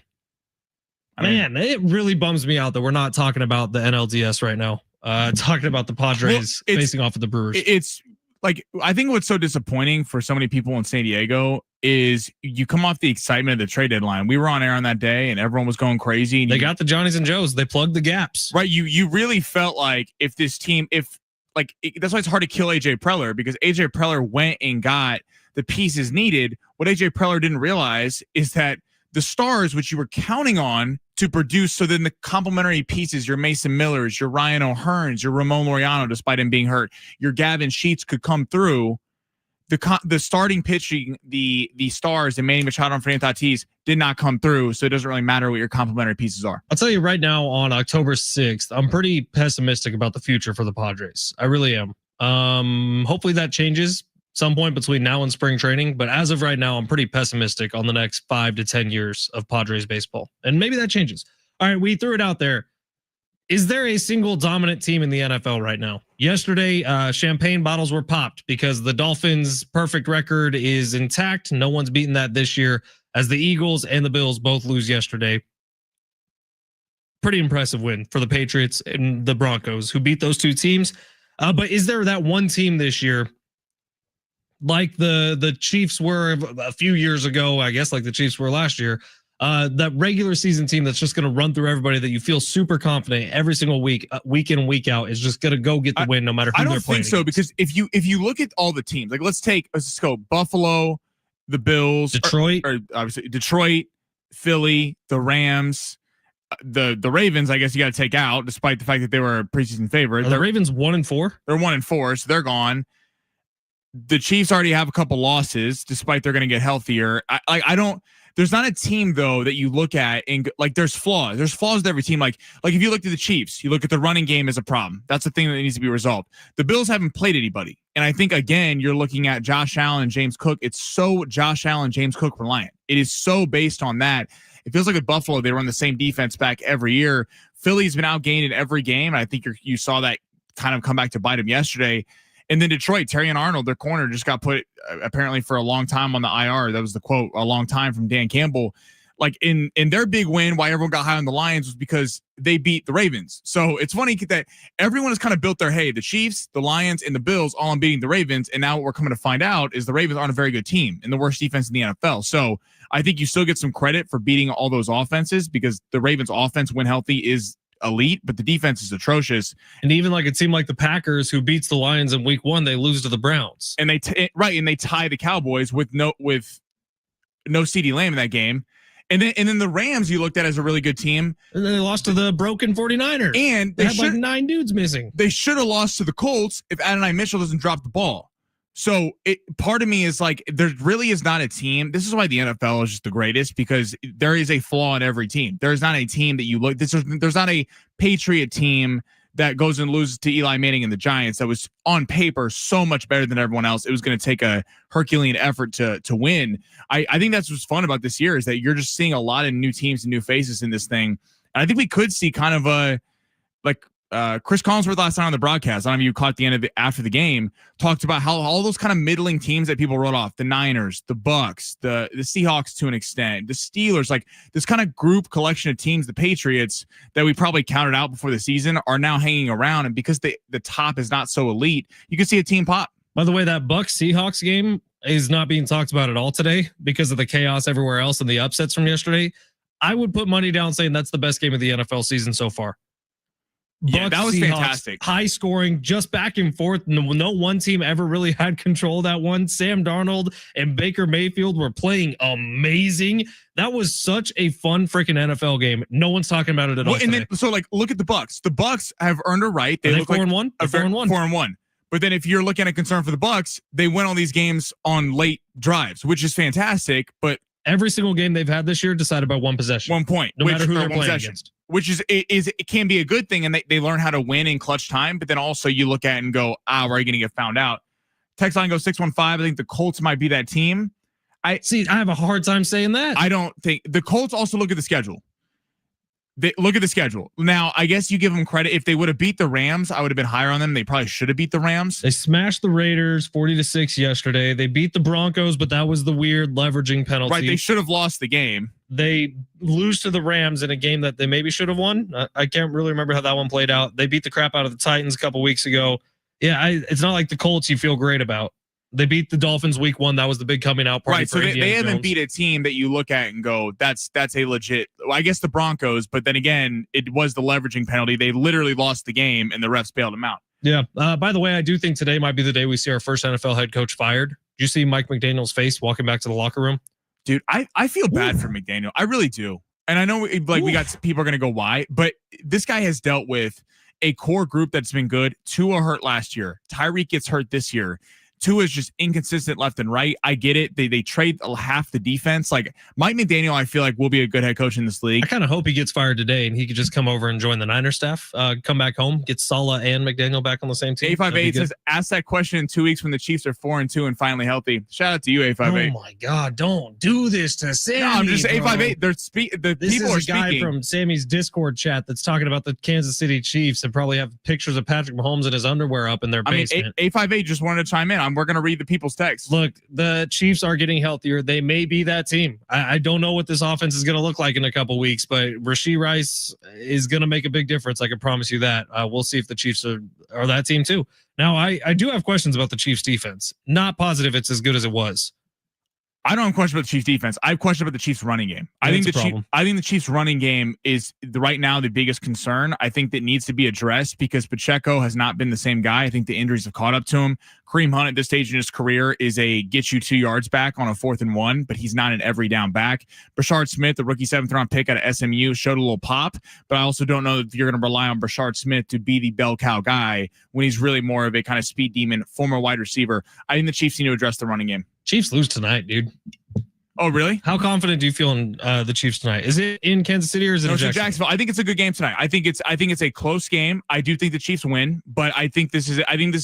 Man, it really bums me out that we're not talking about the NLDS right now. Talking about the Padres facing off with the Brewers. It's like, I think what's so disappointing for so many people in San Diego is you come off the excitement of the trade deadline. We were on air on that day and everyone was going crazy. And they got the Johnnies and Joes. They plugged the gaps. Right. You really felt like if this team, that's why it's hard to kill AJ Preller, because AJ Preller went and got the pieces needed. What AJ Preller didn't realize is that the stars, which you were counting on to produce, so then the complementary pieces, your Mason Millers, your Ryan O'Hearns, your Ramon Laureano, despite him being hurt, your Gavin Sheets could come through. The starting pitching, the stars, and Manny Machado and Fernando Tatis did not come through, so it doesn't really matter what your complementary pieces are. I'll tell you right now, on October 6th, I'm pretty pessimistic about the future for the Padres. I really am. Hopefully that changes some point between now and spring training, but as of right now, I'm pretty pessimistic on the next 5 to 10 years of Padres baseball, and maybe that changes. All right, we threw it out there. Is there a single dominant team in the NFL right now? Yesterday, champagne bottles were popped because the Dolphins' perfect record is intact. No one's beaten that this year, as the Eagles and the Bills both lose yesterday. Pretty impressive win for the Patriots and the Broncos, who beat those two teams. But is there that one team this year, like the Chiefs were a few years ago, I guess like the Chiefs were last year, that regular season team that's just going to run through everybody, that you feel super confident every single week, week in and week out, is just going to go get the win no matter who they're playing? I don't think so, because if you look at all the teams, like let's go Buffalo, the Bills, Detroit, or obviously Detroit, Philly, the Rams, the Ravens. I guess you got to take out, despite the fact that they were a preseason favorite. Are the Ravens 1-4? They're 1-4, so they're gone. The Chiefs already have a couple losses, despite they're going to get healthier. There's not a team though that you look at and like there's flaws. There's flaws to every team. Like if you look at the Chiefs, you look at the running game as a problem. That's the thing that needs to be resolved. The Bills haven't played anybody, and I think again you're looking at Josh Allen and James Cook. It's so Josh Allen, James Cook reliant. It is so based on that. It feels like with Buffalo they run the same defense back every year. Philly's been outgained in every game, and I think you saw that kind of come back to bite them yesterday. And then Detroit, Terry and Arnold, their corner, just got put apparently for a long time on the IR. That was the quote, a long time, from Dan Campbell. Like in their big win, why everyone got high on the Lions was because they beat the Ravens. So it's funny that everyone has kind of built their, hey, the Chiefs, the Lions, and the Bills all on beating the Ravens. And now what we're coming to find out is the Ravens aren't a very good team and the worst defense in the NFL. So I think you still get some credit for beating all those offenses, because the Ravens offense, when healthy, is elite, but the defense is atrocious. And even like a team like the Packers, who beats the Lions in week 1, they lose to the Browns, and they tie the Cowboys with no CeeDee Lamb in that game. And then the Rams you looked at as a really good team, and then they lost to the broken 49ers, and they had like 9 dudes missing. They should have lost to the Colts if Adonai Mitchell doesn't drop the ball. So part of me is like, there really is not a team. This is why the NFL is just the greatest, because there is a flaw in every team. There's not a team that you look. There's not a Patriot team that goes and loses to Eli Manning and the Giants that was on paper so much better than everyone else. It was going to take a Herculean effort to win. I think that's what's fun about this year, is that you're just seeing a lot of new teams and new faces in this thing. And I think we could see kind of a Chris Collinsworth last night on the broadcast, I don't know if you caught the end of it after the game, talked about how all those kind of middling teams that people wrote off, the Niners, the Bucks, the Seahawks to an extent, the Steelers, like this kind of group collection of teams, the Patriots, that we probably counted out before the season, are now hanging around. And because the top is not so elite, you can see a team pop. By the way, that Bucks Seahawks game is not being talked about at all today because of the chaos everywhere else and the upsets from yesterday. I would put money down saying that's the best game of the NFL season so far. Yeah, that was Seahawks, fantastic. High scoring, just back and forth. No one team ever really had control of that one. Sam Darnold and Baker Mayfield were playing amazing. That was such a fun freaking NFL game. No one's talking about it at all. And then, so like, look at the Bucks. The Bucks have earned a right. They look 4-1. Like 4-1. But then if you're looking at concern for the Bucks, they win all these games on late drives, which is fantastic. But every single game they've had this year decided by one possession, 1 point, no matter who they're playing against. Which is it can be a good thing, and they learn how to win in clutch time. But then also you look at it and go, where are you going to get found out? Text line goes 615. I think the Colts might be that team. I have a hard time saying that. I don't think the Colts also look at the schedule. They look at the schedule. Now, I guess you give them credit. If they would have beat the Rams, I would have been higher on them. They probably should have beat the Rams. They smashed the Raiders 40-6 yesterday. They beat the Broncos, but that was the weird leveraging penalty. Right, they should have lost the game. They lose to the Rams in a game that they maybe should have won. I can't really remember how that one played out. They beat the crap out of the Titans a couple weeks ago. Yeah, it's not like the Colts you feel great about. They beat the Dolphins week 1. That was the big coming out party. Right, so they haven't beat a team that you look at and go, that's a legit. Well, I guess the Broncos, but then again, it was the leveraging penalty. They literally lost the game, and the refs bailed them out. Yeah. By the way, I do think today might be the day we see our first NFL head coach fired. Did you see Mike McDaniel's face walking back to the locker room? Dude, I feel bad for McDaniel. I really do. And I know we got people are going to go, why? But this guy has dealt with a core group that's been good. Tua hurt last year. Tyreek gets hurt this year. Tua is just inconsistent left and right. I get it. They trade half the defense. Like Mike McDaniel, I feel like will be a good head coach in this league. I kind of hope he gets fired today and he could just come over and join the Niner staff, come back home, get Saleh and McDaniel back on the same team. 858 says, ask that question in 2 weeks when the Chiefs are 4-2 and finally healthy. Shout out to you, 858. Oh my God, don't do this to Sammy. No, I'm just 858. The people are speaking. This is a guy from Sammy's Discord chat that's talking about the Kansas City Chiefs and probably have pictures of Patrick Mahomes in his underwear up in their basement. 858 just wanted to chime in. We're going to read the people's text. Look, the Chiefs are getting healthier. They may be that team. I don't know what this offense is going to look like in a couple weeks, but Rashee Rice is going to make a big difference. I can promise you that. We'll see if the Chiefs are that team too. Now, I do have questions about the Chiefs defense. Not positive it's as good as it was. I don't have questions about the Chiefs defense. I have questions about the Chiefs running game. I think the Chiefs running game is right now the biggest concern. I think that needs to be addressed because Pacheco has not been the same guy. I think the injuries have caught up to him. Kareem Hunt at this stage in his career is a get you 2 yards back on a 4th and 1, but he's not an every down back. Brashard Smith, the rookie 7th round pick out of SMU, showed a little pop, but I also don't know if you're going to rely on Brashard Smith to be the bell cow guy when he's really more of a kind of speed demon, former wide receiver. I think the Chiefs need to address the running game. Chiefs lose tonight, dude. Oh, really? How confident do you feel in the Chiefs tonight? Is it in Kansas City or is it in Jacksonville? I think it's a good game tonight. I think it's a close game. I do think the Chiefs win, but I think this is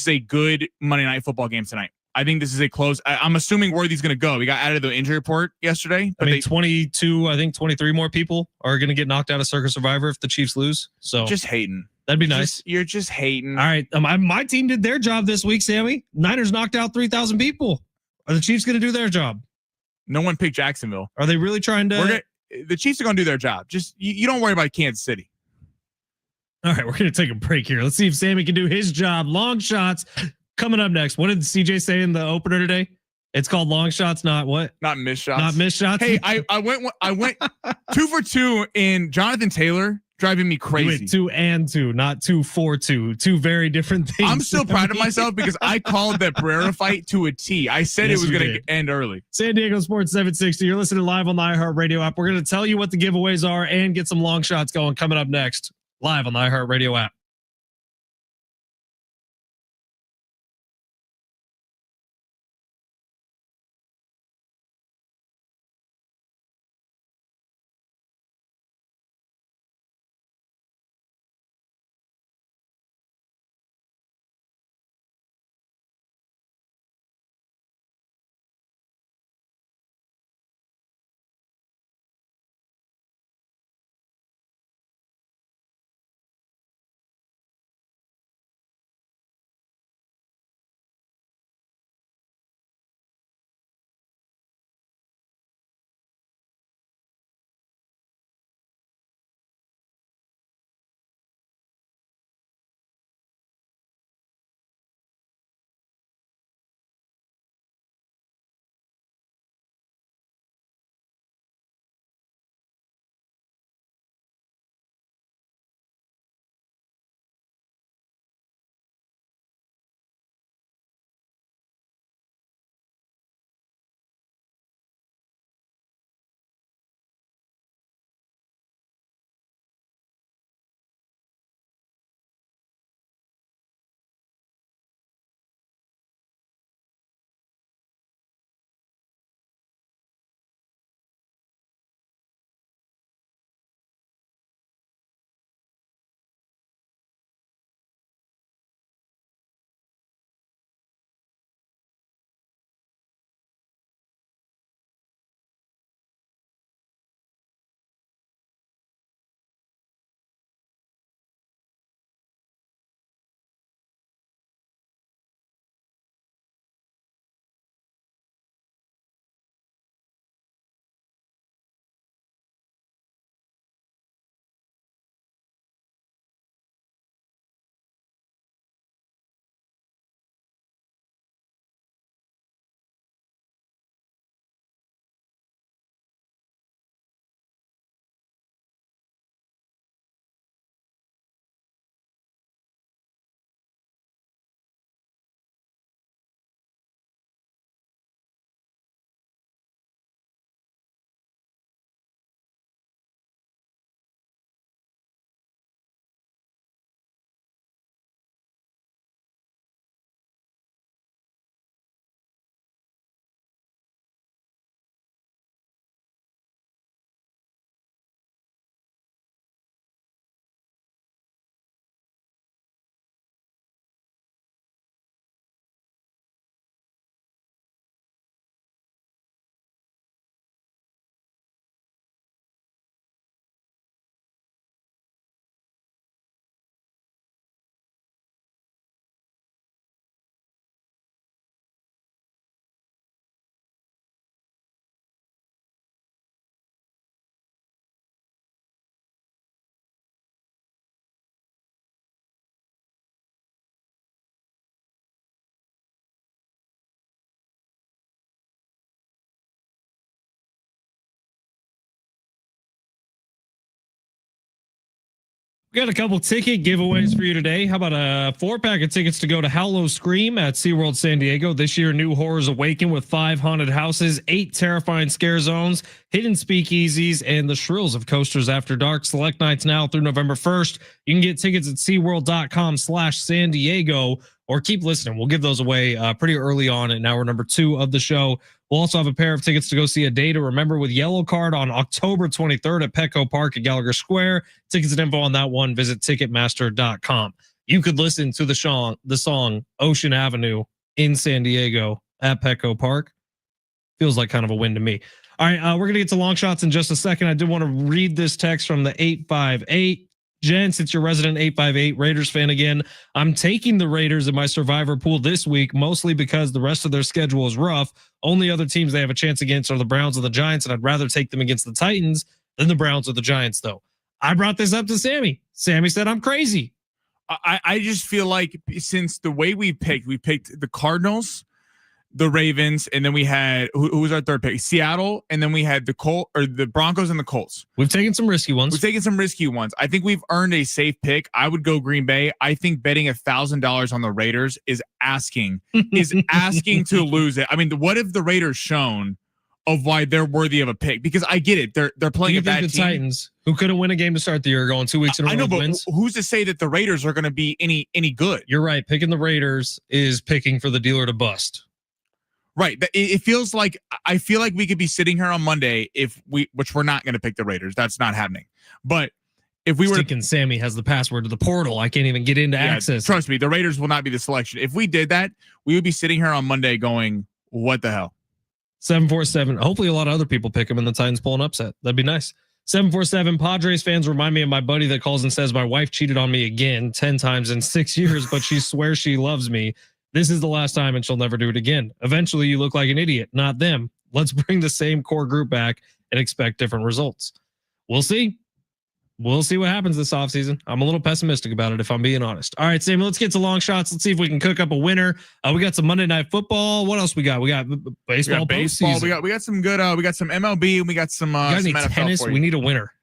a good Monday Night Football game tonight. I think this is a close. I'm assuming Worthy's going to go. We got added to the injury report yesterday. But 23 more people are going to get knocked out of Circus Survivor if the Chiefs lose. So just hating. That'd be nice. You're just hating. All right. My team did their job this week, Sammy. Niners knocked out 3,000 people. Are the Chiefs going to do their job? No one picked Jacksonville. Are they really trying to? The Chiefs are going to do their job. Just you don't worry about Kansas City. All right, we're going to take a break here. Let's see if Sammy can do his job. Long shots coming up next. What did CJ say in the opener today? It's called long shots, not what? Not missed shots. Not missed shots. Hey, I went 2 for 2 in Jonathan Taylor. Driving me crazy. You went 2 and 2, not 2 for 2. Two very different things. I'm still proud of myself because I called that Pereira fight to a T. I said it was going to end early. San Diego Sports 760. You're listening live on the iHeartRadio app. We're going to tell you what the giveaways are and get some long shots going coming up next live on the iHeartRadio app. We got a couple ticket giveaways for you today. How about a 4-pack of tickets to go to Howlow Scream at SeaWorld San Diego? This year, new horrors awaken with 5 haunted houses, 8 terrifying scare zones, hidden speakeasies, and the shrills of Coasters After Dark. Select nights now through November 1st. You can get tickets at SeaWorld.com/San Diego, or keep listening. We'll give those away pretty early on in hour number 2 of the show. We'll also have a pair of tickets to go see A Day to Remember with Yellow Card on October 23rd at Petco Park at Gallagher Square. Tickets and info on that one, visit Ticketmaster.com. You could listen to the song Ocean Avenue in San Diego at Petco Park. Feels like kind of a win to me. All right, we're going to get to long shots in just a second. I did want to read this text from the 858. Gents, it's your resident 858 Raiders fan again. I'm taking the Raiders in my survivor pool this week, mostly because the rest of their schedule is rough. Only other teams they have a chance against are the Browns and the Giants, and I'd rather take them against the Titans than the Browns or the Giants, though. I brought this up to Sammy. Sammy said I'm crazy. I just feel like since the way we picked the Cardinals, the Ravens, and then we had who was our third pick? Seattle, and then we had the Broncos and the Colts. We've taken some risky ones. I think we've earned a safe pick. I would go Green Bay. I think betting $1,000 on the Raiders is asking to lose it. I mean, what if the Raiders shown of why they're worthy of a pick? Because I get it. They're playing a bad team. The Titans, who couldn't win a game to start the year, going 2 weeks in a row. I know, but wins. Who's to say that the Raiders are going to be any good? You're right. Picking the Raiders is picking for the dealer to bust. Right. It feels like I feel like we could be sitting here on Monday which we're not going to pick the Raiders. That's not happening. But if we were thinking Sammy has the password to the portal, I can't even get into access. Trust me, the Raiders will not be the selection. If we did that, we would be sitting here on Monday going, what the hell? 747. Hopefully a lot of other people pick them and the Titans pull an upset. That'd be nice. 747. Padres fans remind me of my buddy that calls and says my wife cheated on me again 10 times in 6 years, but she swears she loves me. This is the last time and she'll never do it again. Eventually you look like an idiot, not them. Let's bring the same core group back and expect different results. We'll see. We'll see what happens this offseason. I'm a little pessimistic about it, if I'm being honest. All right, Sam, let's get to long shots. Let's see if we can cook up a winner. We got some Monday Night Football. What else we got? We got baseball. We got some good. We got some MLB. And we got some. Got any tennis? We need a winner.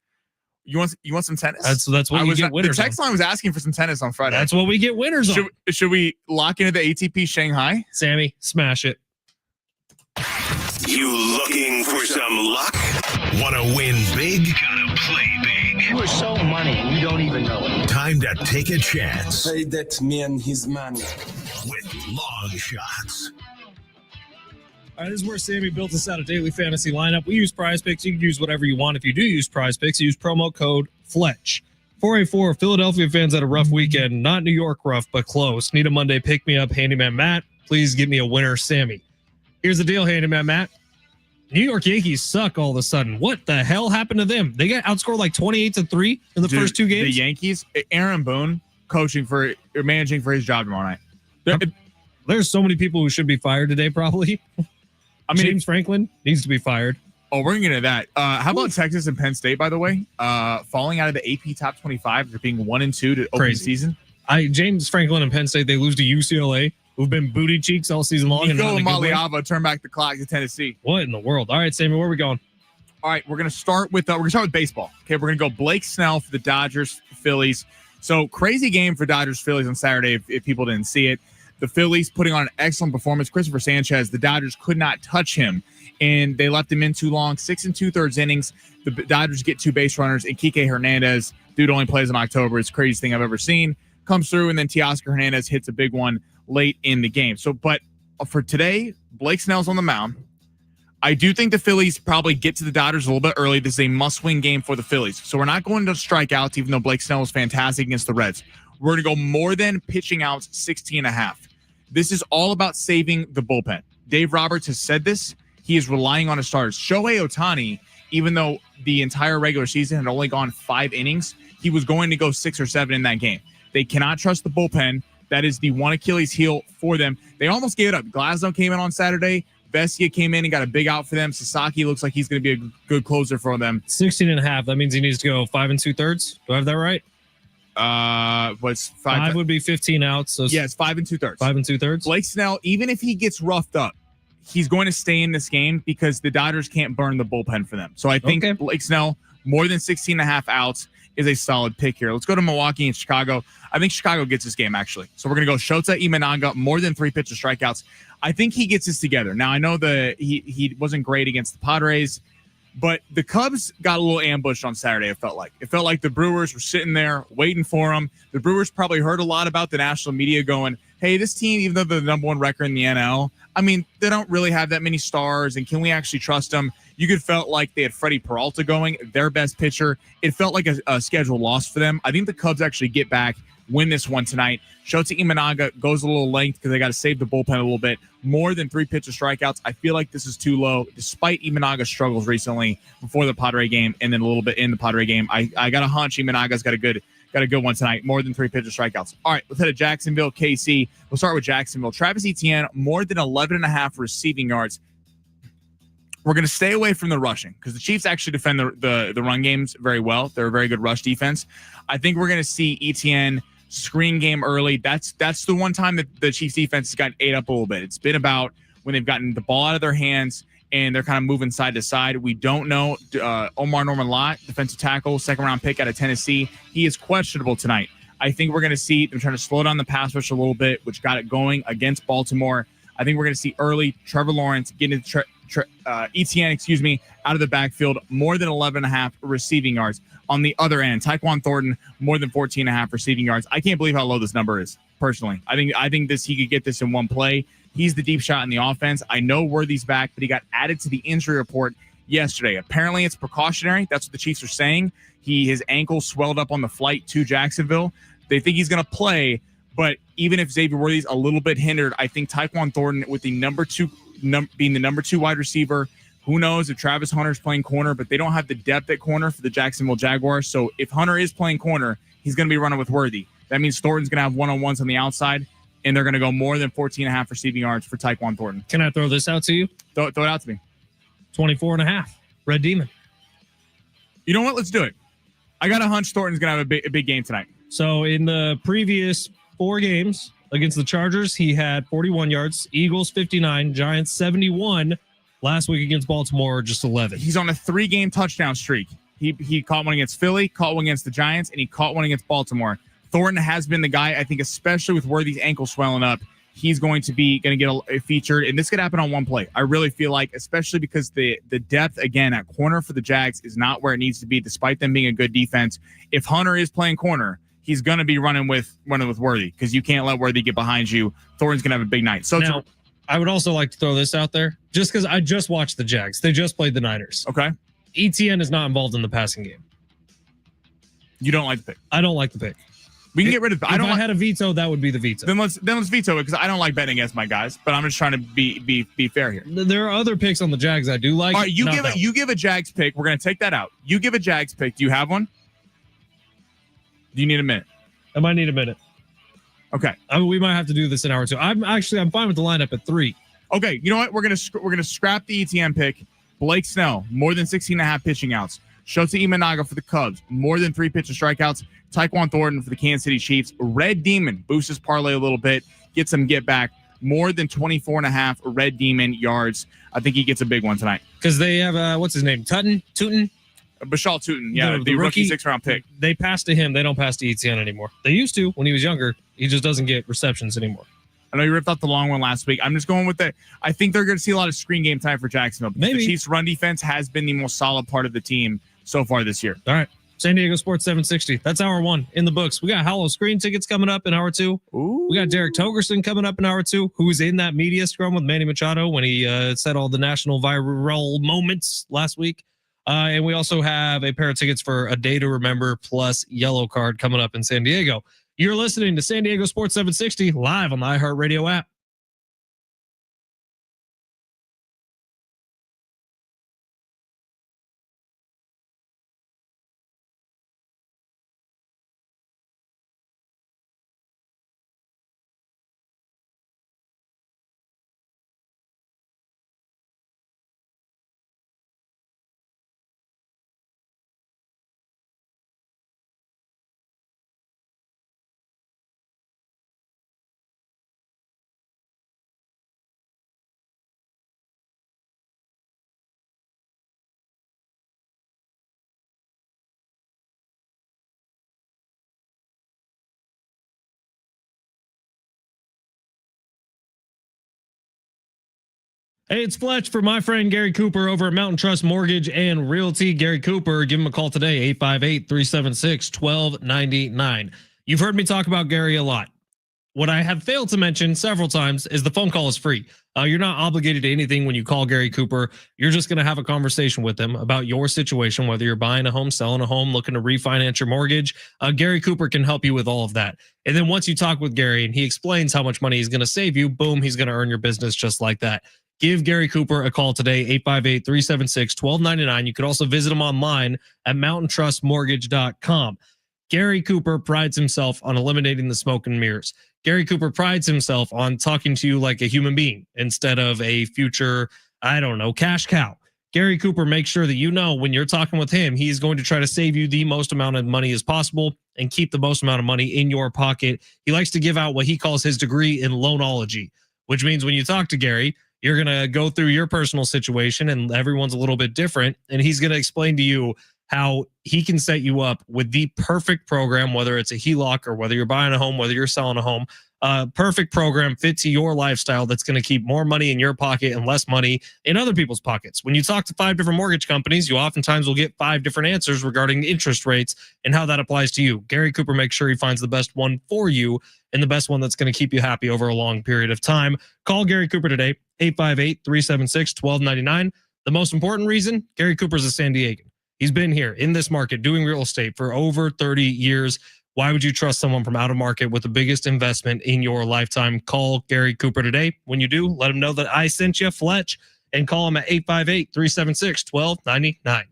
You want some tennis? That's what you get winners. The text line was asking for some tennis on Friday. That's what we get winners on. Should we lock into the ATP Shanghai? Sammy, smash it. You looking for some luck? Want to win big? Gotta play big. You are so money, and you don't even know it. Time to take a chance. Pay that man his money. With long shots. All right, this is where Sammy built us out a daily fantasy lineup. We use Prize Picks. You can use whatever you want. If you do use Prize Picks, use promo code Fletch. 484 Philadelphia fans had a rough weekend. Not New York rough, but close. Need a Monday pick-me-up, Handyman Matt. Please give me a winner, Sammy. Here's the deal, Handyman Matt. New York Yankees suck all of a sudden. What the hell happened to them? They got outscored like 28-3 in the first 2 games. The Yankees, Aaron Boone managing for his job tomorrow night. There's so many people who should be fired today, probably. I mean, James Franklin needs to be fired. Oh, we're going to get into that. How about Texas and Penn State, by the way? Falling out of the AP top 25 after being 1-2 to open the season. James Franklin and Penn State, they lose to UCLA, who've been booty cheeks all season long. Nico Maliava turn back the clock to Tennessee. What in the world? All right, Sammy, where are we going? All right, we're going to start with baseball. Okay, we're going to go Blake Snell for the Dodgers, Phillies. So crazy game for Dodgers Phillies on Saturday if people didn't see it. The Phillies putting on an excellent performance. Christopher Sanchez, the Dodgers could not touch him, and they left him in too long. 6 2/3 innings. The Dodgers get 2 base runners, and Kike Hernandez, dude only plays in October. It's the craziest thing I've ever seen. Comes through, and then Teoscar Hernandez hits a big one late in the game. So, but for today, Blake Snell's on the mound. I do think the Phillies probably get to the Dodgers a little bit early. This is a must-win game for the Phillies. So we're not going to strikeouts, even though Blake Snell was fantastic against the Reds. We're going to go more than pitching outs, 60.5. This is all about saving the bullpen. Dave Roberts has said this. He is relying on his starters. Shohei Ohtani, even though the entire regular season had only gone 5 innings, he was going to go 6 or 7 in that game. They cannot trust the bullpen. That is the one Achilles heel for them. They almost gave it up. Glasnow came in on Saturday. Vestia came in and got a big out for them. Sasaki looks like he's going to be a good closer for them. 16.5. That means he needs to go 5 2/3. Do I have that right? What's 5 would be 15 outs. So yeah, it's 5 2/3. 5 2/3. Blake Snell, even if he gets roughed up, he's going to stay in this game because the Dodgers can't burn the bullpen for them. So I think Blake Snell, more than 16.5 outs. is a solid pick here. Let's go to Milwaukee and Chicago. I think Chicago gets this game, actually. So we're going to go Shota Imanaga, more than 3 pitches strikeouts. I think he gets this together. Now, I know he wasn't great against the Padres, but the Cubs got a little ambushed on Saturday, it felt like. It felt like the Brewers were sitting there waiting for them. The Brewers probably heard a lot about the national media going, hey, this team, even though they're the number 1 record in the NL, I mean, they don't really have that many stars, and can we actually trust them? You could felt like they had Freddie Peralta going, their best pitcher. It felt like a scheduled loss for them. I think the Cubs actually get back, win this one tonight. Shota Imanaga goes a little length because they got to save the bullpen a little bit. More than 3 pitches strikeouts. I feel like this is too low, despite Imanaga's struggles recently before the Padre game and then a little bit in the Padre game. I got a hunch Imanaga's got a good one tonight. More than 3 pitches strikeouts. All right, let's head to Jacksonville, KC. We'll start with Jacksonville. Travis Etienne, more than 11.5 receiving yards. We're going to stay away from the rushing because the Chiefs actually defend the run games very well. They're a very good rush defense. I think we're going to see Etienne screen game early. That's the one time that the Chiefs defense has gotten ate up a little bit. It's been about when they've gotten the ball out of their hands and they're kind of moving side to side. We don't know. Omar Norman Lott, defensive tackle, 2nd-round pick out of Tennessee. He is questionable tonight. I think we're going to see them trying to slow down the pass rush a little bit, which got it going against Baltimore. I think we're going to see early Trevor Lawrence getting Etienne, out of the backfield, more than 11.5 receiving yards. On the other end, Tyquan Thornton, more than 14.5 receiving yards. I can't believe how low this number is, personally. I think he could get this in one play. He's the deep shot in the offense. I know Worthy's back, but he got added to the injury report yesterday. Apparently, it's precautionary. That's what the Chiefs are saying. His ankle swelled up on the flight to Jacksonville. They think he's going to play, but even if Xavier Worthy's a little bit hindered, I think Tyquan Thornton, with the being the number 2 wide receiver, who knows if Travis Hunter's playing corner, but they don't have the depth at corner for the Jacksonville Jaguars. So if Hunter is playing corner, he's going to be running with Worthy. That means Thornton's going to have one-on-ones on the outside, and they're going to go more than 14.5 receiving yards for Tyquan Thornton. Can I throw this out to you? Throw it out to me. 24.5. Red Demon. You know what? Let's do it. I got a hunch Thornton's going to have a big game tonight. So in the previous 4 games against the Chargers, he had 41 yards, Eagles 59, Giants 71. Last week against Baltimore, just 11. He's on a 3-game touchdown streak. He caught one against Philly, caught one against the Giants, and he caught one against Baltimore. Thornton has been the guy, I think, especially with Worthy's ankle swelling up, he's going to get a featured, and this could happen on one play. I really feel like, especially because the depth, again, at corner for the Jags is not where it needs to be, despite them being a good defense. If Hunter is playing corner, he's going to be running with Worthy because you can't let Worthy get behind you. Thornton's going to have a big night. So now, I would also like to throw this out there, just because I just watched the Jags. They just played the Niners. Okay. ETN is not involved in the passing game. You don't like the pick? I don't like the pick. We can get rid of it. If I had a veto, that would be the veto. Then let's veto it because I don't like betting against my guys, but I'm just trying to be fair here. There are other picks on the Jags I do like. All right, you give a Jags pick. We're going to take that out. You give a Jags pick. Do you have one? Do you need a minute? I might need a minute. Okay. We might have to do this in hour 2. I'm fine with the lineup at 3. Okay. You know what? We're gonna scrap the ETN pick. Blake Snell, more than 16.5 pitching outs. Shota Imanaga for the Cubs, more than 3 pitches strikeouts. Tyquan Thornton for the Kansas City Chiefs. Red Demon boosts his parlay a little bit, gets some get back. More than 24.5 Red Demon yards. I think he gets a big one tonight. Because they have what's his name? Tootin? Bashal Tootin, yeah, the rookie 6th-round pick. They pass to him. They don't pass to ETN anymore. They used to when he was younger. He just doesn't get receptions anymore. I know you ripped out the long one last week. I'm just going with that. I think they're going to see a lot of screen game time for Jacksonville. Maybe. The Chiefs' run defense has been the most solid part of the team so far this year. All right. San Diego Sports 760. That's hour 1 in the books. We got Hollow Screen tickets coming up in hour 2. Ooh. We got Derek Togerson coming up in hour 2, who's in that media scrum with Manny Machado when he said all the national viral moments last week. And we also have a pair of tickets for A Day to Remember plus Yellow Card coming up in San Diego. You're listening to San Diego Sports 760 live on the iHeartRadio app. Hey, it's Fletch for my friend Gary Cooper over at Mountain Trust Mortgage and Realty. Gary Cooper, give him a call today, 858-376-1299. You've heard me talk about Gary a lot. What I have failed to mention several times is the phone call is free. You're not obligated to anything when you call Gary Cooper. You're just going to have a conversation with him about your situation, whether you're buying a home, selling a home, looking to refinance your mortgage. Gary Cooper can help you with all of that. And then once you talk with Gary and he explains how much money he's going to save you, boom, he's going to earn your business just like that. Give Gary Cooper a call today, 858-376-1299. You could also visit him online at mountaintrustmortgage.com. Gary Cooper prides himself on eliminating the smoke and mirrors. Gary Cooper prides himself on talking to you like a human being instead of a future, cash cow. Gary Cooper makes sure that you know when you're talking with him, he's going to try to save you the most amount of money as possible and keep the most amount of money in your pocket. He likes to give out what he calls his degree in loanology, which means when you talk to Gary, you're going to go through your personal situation and everyone's a little bit different. And he's going to explain to you how he can set you up with the perfect program, whether it's a HELOC or whether you're buying a home, whether you're selling a home. Perfect program fit to your lifestyle that's going to keep more money in your pocket and less money in other people's pockets. When you talk to 5 different mortgage companies, you oftentimes will get 5 different answers regarding interest rates and how that applies to you. Gary Cooper makes sure he finds the best one for you and the best one that's going to keep you happy over a long period of time. Call Gary Cooper today, 858-376-1299. The most important reason, Gary Cooper's a San Diegan. He's been here in this market doing real estate for over 30 years. Why would you trust someone from out of market with the biggest investment in your lifetime? Call Gary Cooper today. When you do, let him know that I sent you, Fletch, and call him at 858-376-1299.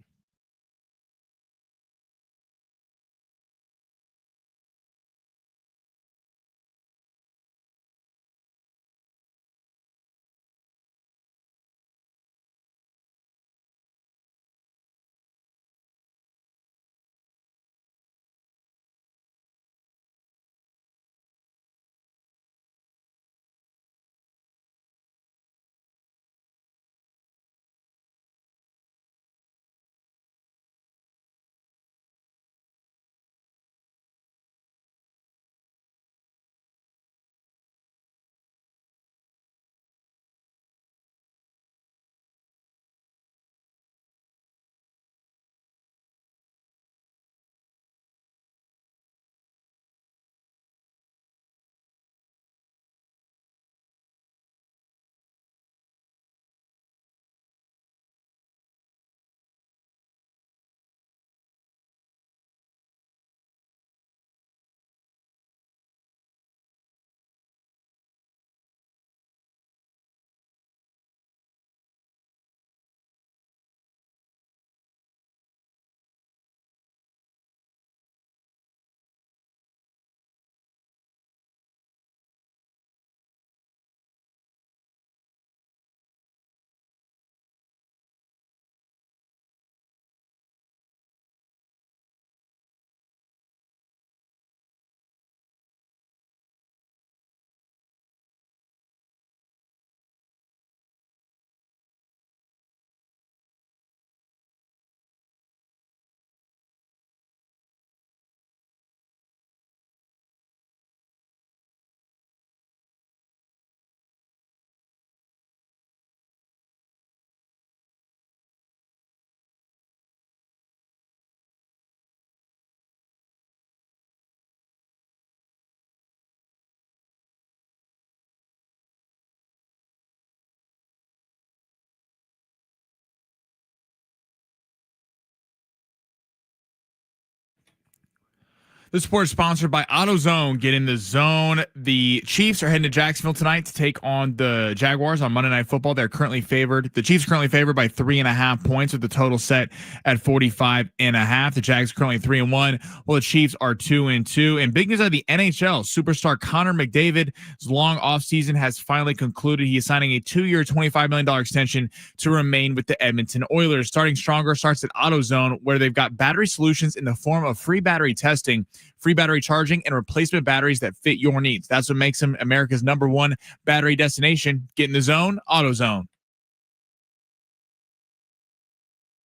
This report is sponsored by AutoZone. Get in the zone. The Chiefs are heading to Jacksonville tonight to take on the Jaguars on Monday Night Football. They're currently favored. The Chiefs are currently favored by 3.5 points with the total set at 45.5. The Jags are currently 3-1, while the Chiefs are 2-2. And big news out of the NHL, superstar Connor McDavid's long offseason has finally concluded. He is signing a 2-year, $25 million extension to remain with the Edmonton Oilers. Starting stronger starts at AutoZone, where they've got battery solutions in the form of free battery testing, free battery charging, and replacement batteries that fit your needs. That's what makes them America's #1 battery destination. Get in the zone, AutoZone.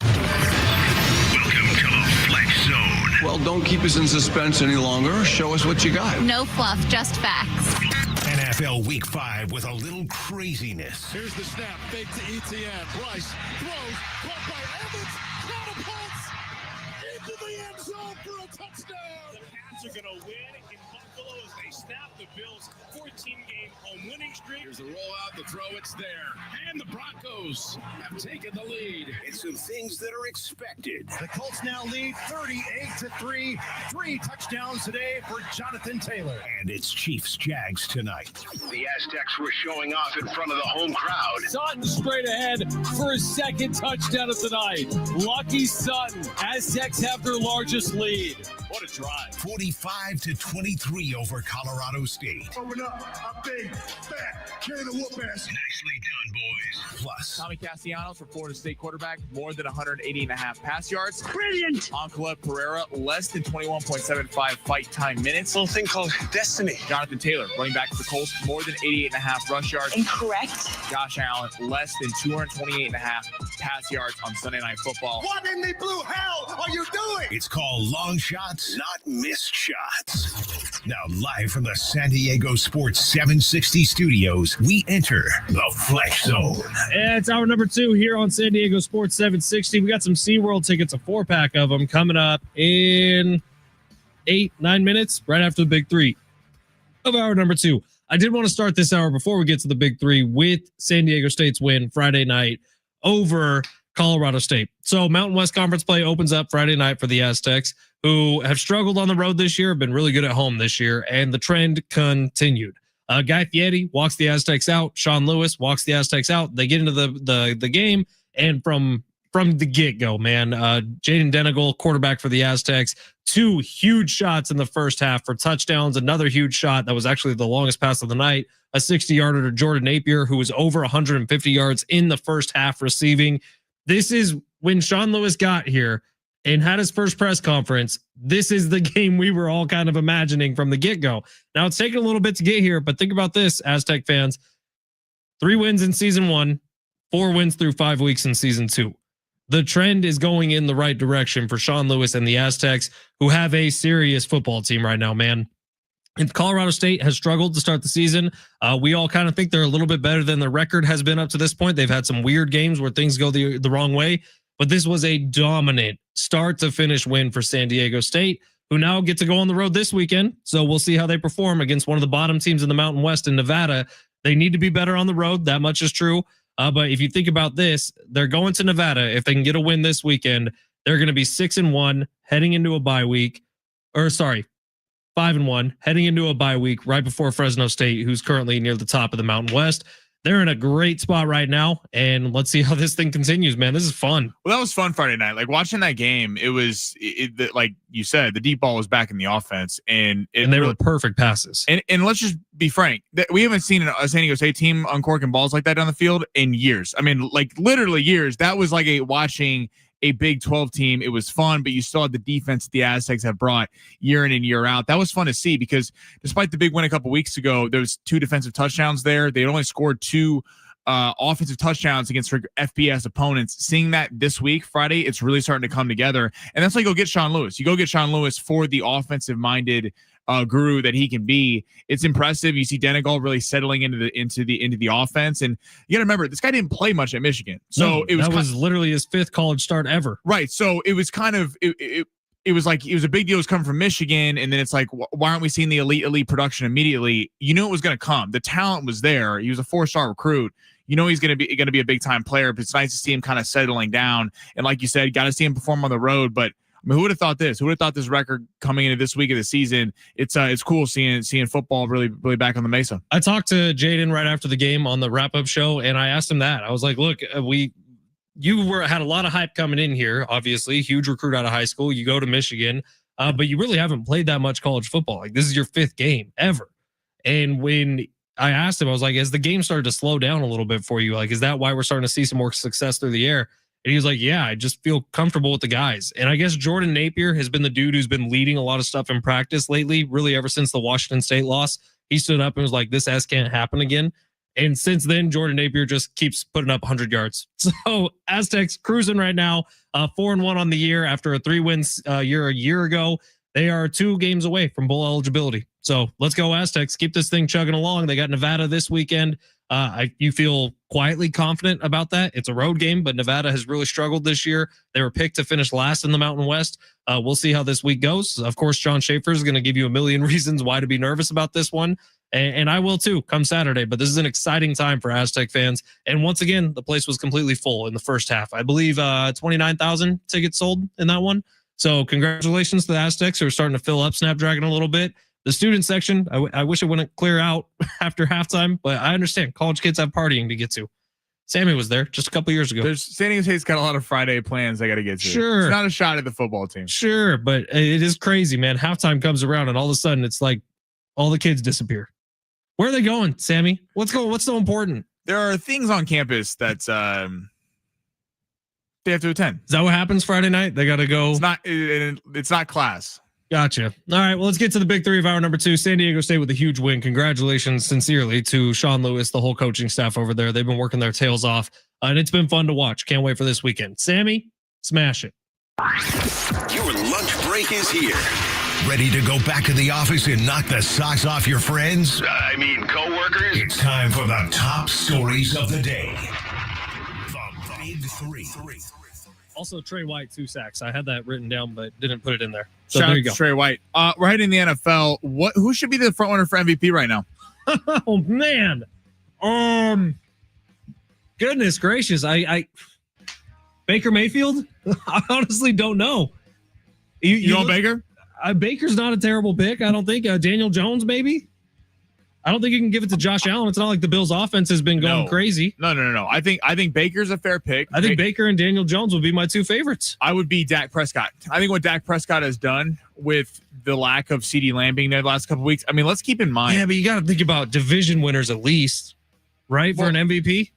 Welcome to the Fletch Zone. Well, don't keep us in suspense any longer. Show us what you got. No fluff, just facts. NFL Week 5 with a little craziness. Here's the snap. Fake to ETN. Bryce throws. Caught by Evans. Catapults into the end zone for a touchdown. The Pats are going to win in Buffalo as they snap the Bills' 14-game home winning streak. Here's the rollout, the throw, it's there. And the Broncos have taken the lead. And some things that are expected. The Colts now lead 38-3. 3 touchdowns today for Jonathan Taylor. And it's Chiefs-Jags tonight. The Aztecs were showing off in front of the home crowd. Sutton straight ahead for his second touchdown of the night. Lucky Sutton. Aztecs have their largest lead. What a drive. 45-23 over Colorado State. Open up a big, fat can of whoop ass. Nicely done, boys. Plus, Tommy Castellanos for Florida State quarterback, more than 180.5 pass yards. Brilliant. Ankalaev Pereira, less than 21.75 fight time minutes. Little thing called destiny. Jonathan Taylor, running back for the Colts, more than 88.5 rush yards. Incorrect. Josh Allen, less than 228.5 pass yards on Sunday Night Football. What in the blue hell are you doing? it's called long shots, not missed shots. Now, live from the San Diego Sports 760 studios, we enter the Fletch Zone. It's hour number 2 here on San Diego Sports 760. We got some SeaWorld tickets, a 4-pack of them, coming up in 8-9 minutes, right after the big 3 of hour number 2. I did want to start this hour before we get to the big 3 with San Diego State's win Friday night over Colorado State. So Mountain West Conference play opens up Friday night for the Aztecs, who have struggled on the road this year, have been really good at home this year, and the trend continued. Guy Fieri walks the Aztecs out. Sean Lewis walks the Aztecs out. They get into the game, and from the get-go, man, Jaden Denegal, quarterback for the Aztecs, 2 huge shots in the first half for touchdowns. Another huge shot that was actually the longest pass of the night, a 60-yarder to Jordan Napier, who was over 150 yards in the first half receiving. This is when Sean Lewis got here and had his first press conference. This is the game we were all kind of imagining from the get-go. Now, it's taken a little bit to get here, but think about this, Aztec fans. 3 wins in season 1, 4 wins through 5 weeks in season 2. The trend is going in the right direction for Sean Lewis and the Aztecs, who have a serious football team right now, man. And Colorado State has struggled to start the season. We all kind of think they're a little bit better than the record has been up to this point. They've had some weird games where things go the wrong way, but this was a dominant start to finish win for San Diego State, who now get to go on the road this weekend. So we'll see how they perform against one of the bottom teams in the Mountain West in Nevada. They need to be better on the road. That much is true. But if you think about this, they're going to Nevada. If they can get a win this weekend, they're going to be 6-1 heading into a bye week, 5-1 heading into a bye week right before Fresno State, who's currently near the top of the Mountain West. They're in a great spot right now, and let's see how this thing continues, man. This is fun. Well, that was fun Friday night. Like watching that game, it was like you said, the deep ball was back in the offense, and they were perfect passes. And let's just be frank, that we haven't seen a San Diego State team uncorking balls like that down the field in years. I mean, like literally years. That was like watching a Big 12 team. It was fun, but you still had the defense the Aztecs have brought year in and year out. That was fun to see because despite the big win a couple weeks ago, there was 2 defensive touchdowns there. They only scored 2 offensive touchdowns against FBS opponents. Seeing that this week, Friday, it's really starting to come together. And that's why you go get Sean Lewis. You go get Sean Lewis for the offensive-minded guru that he can be. It's impressive. You see Denegal really settling into the offense, and you got to remember this guy didn't play much at Michigan, so it was literally his 5th college start ever. Right. So it was kind of it was like it was a big deal. It was coming from Michigan, and then it's like, why aren't we seeing the elite production immediately? You knew it was going to come. The talent was there. He was a 4-star recruit. You know he's going to be a big time player. But it's nice to see him kind of settling down. And like you said, got to see him perform on the road, but. I mean, who would have thought this? Who would have thought this record coming into this week of the season? It's cool seeing football really back on the Mesa. I talked to Jaden right after the game on the wrap-up show, and I asked him that. I was like, "Look, you had a lot of hype coming in here. Obviously, huge recruit out of high school. You go to Michigan, but you really haven't played that much college football. Like this is your 5th game ever." And when I asked him, I was like, "Has the game started to slow down a little bit for you? Like, is that why we're starting to see some more success through the air?" And he was like, "Yeah, I just feel comfortable with the guys." And I guess Jordan Napier has been the dude who's been leading a lot of stuff in practice lately, really ever since the Washington State loss. He stood up and was like, this can't happen again. And since then, Jordan Napier just keeps putting up 100 yards. So Aztecs cruising right now, 4-1 on the year after a 3 wins year a year ago. They are 2 games away from bowl eligibility. So let's go Aztecs. Keep this thing chugging along. They got Nevada this weekend. You feel quietly confident about that. It's a road game, but Nevada has really struggled this year. They were picked to finish last in the Mountain West. We'll see how this week goes. Of course, John Schaefer is going to give you a million reasons why to be nervous about this one. And I will too come Saturday, but this is an exciting time for Aztec fans. And once again, the place was completely full in the first half. I believe 29,000 tickets sold in that one. So congratulations to the Aztecs who are starting to fill up Snapdragon a little bit. The student section, I wish it wouldn't clear out after halftime, but I understand college kids have partying to get to. Sammy was there just a couple years ago. San Diego State's got a lot of Friday plans they got to get to. Sure. It's not a shot at the football team. Sure, but it is crazy, man. Halftime comes around and all of a sudden it's like all the kids disappear. Where are they going, Sammy? What's so important? There are things on campus that they have to attend. Is that what happens Friday night? They got to go. It's not class. Gotcha. All right. Well, let's get to the big three of hour number 2. San Diego State with a huge win. Congratulations sincerely to Sean Lewis, the whole coaching staff over there. They've been working their tails off and it's been fun to watch. Can't wait for this weekend. Sammy, smash it. Your lunch break is here. Ready to go back to the office and knock the socks off your friends? I mean, coworkers? It's time for the top stories of the day. The Big Three. Also, Trey White, 2 sacks. I had that written down, but didn't put it in there. So Shout there out you go. to Trey White. We're heading to the NFL. Who should be the front runner for MVP right now? Oh man. Goodness gracious. I Baker Mayfield? I honestly don't know. You know Baker? Baker's not a terrible pick. I don't think Daniel Jones, maybe. I don't think you can give it to Josh Allen. It's not like the Bills' offense has been going crazy. No. I think Baker's a fair pick. I think Baker and Daniel Jones would be my 2 favorites. I would be Dak Prescott. I think what Dak Prescott has done with the lack of CeeDee Lamb being there the last couple of weeks. I mean, let's keep in mind. Yeah, but you got to think about division winners at least, right? For an MVP.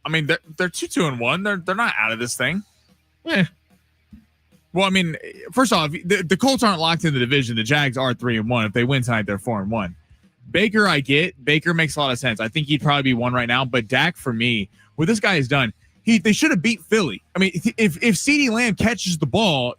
I mean, they're 2-1. They're not out of this thing. Yeah. Well, I mean, first off, the Colts aren't locked in the division. The Jags are 3-1. If they win tonight, they're 4-1. Baker, I get. Baker makes a lot of sense. I think he'd probably be 1 right now. But Dak, for me, what this guy has done, they should have beat Philly. I mean, if CeeDee Lamb catches the ball,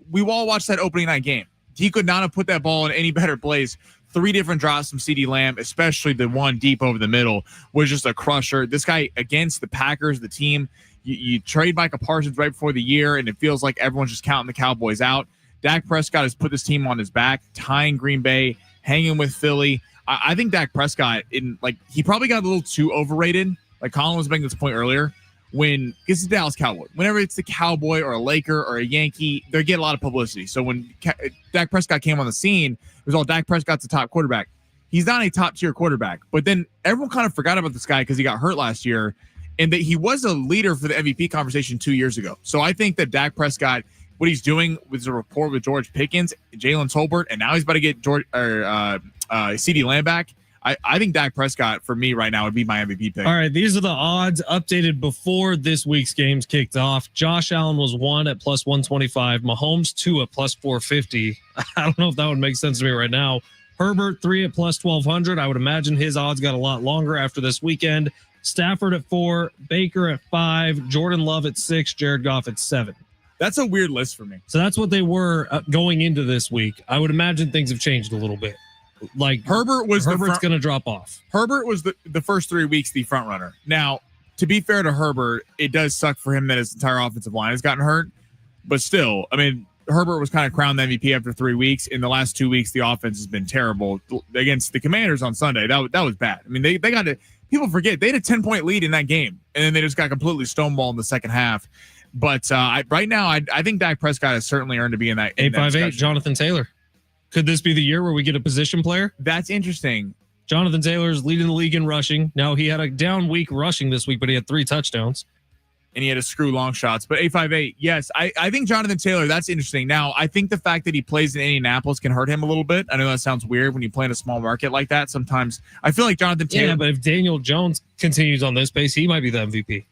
we all watched that opening night game. He could not have put that ball in any better place. 3 different drops from CeeDee Lamb, especially the one deep over the middle, was just a crusher. This guy against the Packers, the team, you trade Micah Parsons right before the year, and it feels like everyone's just counting the Cowboys out. Dak Prescott has put this team on his back, tying Green Bay, hanging with Philly. I think Dak Prescott, he probably got a little too overrated. Like Colin was making this point earlier. When it's the Dallas Cowboy, whenever it's the Cowboy or a Laker or a Yankee, they get a lot of publicity. So when Dak Prescott came on the scene, it was all Dak Prescott's the top quarterback. He's not a top tier quarterback, but then everyone kind of forgot about this guy because he got hurt last year, and that he was a leader for the MVP conversation 2 years ago. So I think that Dak Prescott, what he's doing with the rapport with George Pickens, Jalen Tolbert, and now he's about to get CeeDee Lamb back. I think Dak Prescott, for me right now, would be my MVP pick. All right, these are the odds updated before this week's games kicked off. Josh Allen was 1 at plus 125. Mahomes 2 at plus 450. I don't know if that would make sense to me right now. Herbert 3 at plus 1200. I would imagine his odds got a lot longer after this weekend. Stafford at 4, Baker at 5, Jordan Love at 6, Jared Goff at 7. That's a weird list for me. So that's what they were going into this week. I would imagine things have changed a little bit. Like Herbert's going to drop off. Herbert was the first 3 weeks the front runner. Now, to be fair to Herbert, it does suck for him that his entire offensive line has gotten hurt. But still, I mean, Herbert was kind of crowned the MVP after 3 weeks. In the last 2 weeks, the offense has been terrible against the Commanders on Sunday. That was bad. I mean, they got to. People forget they had a 10-point lead in that game, and then they just got completely stonewalled in the second half. But right now, I think Dak Prescott has certainly earned to be in that. 858, Jonathan Taylor. Could this be the year where we get a position player? That's interesting. Jonathan Taylor is leading the league in rushing. Now, he had a down week rushing this week, but he had 3 touchdowns. And he had to screw long shots. But 858, yes, I think Jonathan Taylor, that's interesting. Now, I think the fact that he plays in Indianapolis can hurt him a little bit. I know that sounds weird when you play in a small market like that. Sometimes I feel like Jonathan Taylor. Yeah, but if Daniel Jones continues on this pace, he might be the MVP.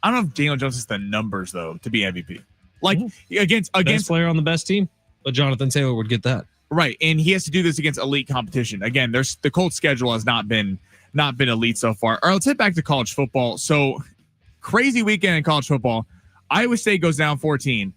I don't know if Daniel Jones has the numbers, though, to be MVP. Like, against best player on the best team. But Jonathan Taylor would get that. Right, and he has to do this against elite competition. Again, the Colts schedule has not been elite so far. All right, let's head back to college football. So, crazy weekend in college football. Iowa State goes down 14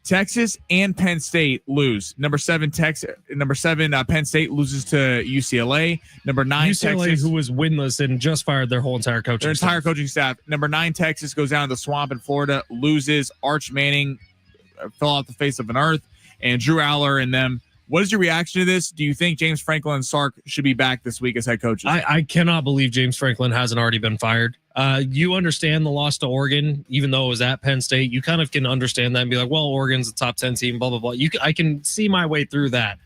Texas and Penn State lose. Number 7 Penn State loses to UCLA. Number 9 UCLA, Texas, who was winless and just fired their whole entire coaching staff. Number 9 Texas goes down to the swamp in Florida, loses. Arch Manning fell off the face of an earth, and Drew Aller and them. What is your reaction to this? Do you think James Franklin and Sark should be back this week as head coaches? I cannot believe James Franklin hasn't already been fired. You understand the loss to Oregon, even though it was at Penn State. You kind of can understand that and be like, well, Oregon's a top 10 team, blah, blah, blah. I can see my way through that.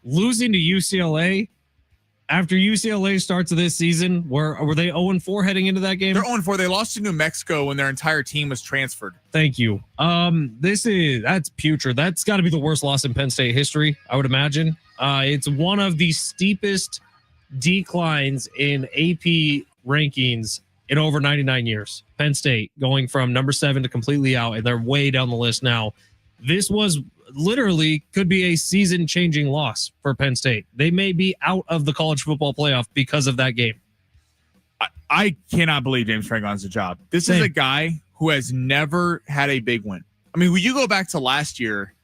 Losing to UCLA after UCLA starts this season, were they 0-4 heading into that game? They're 0-4. They lost to New Mexico when their entire team was transferred. Thank you. That's putrid. That's got to be the worst loss in Penn State history, I would imagine. It's one of the steepest declines in AP rankings in over 99 years. Penn State going from number 7 to completely out, and they're way down the list now. This was literally could be a season-changing loss for Penn State. They may be out of the college football playoff because of that game. I cannot believe James Franklin has a job. This is a guy who has never had a big win. I mean, when you go back to last year,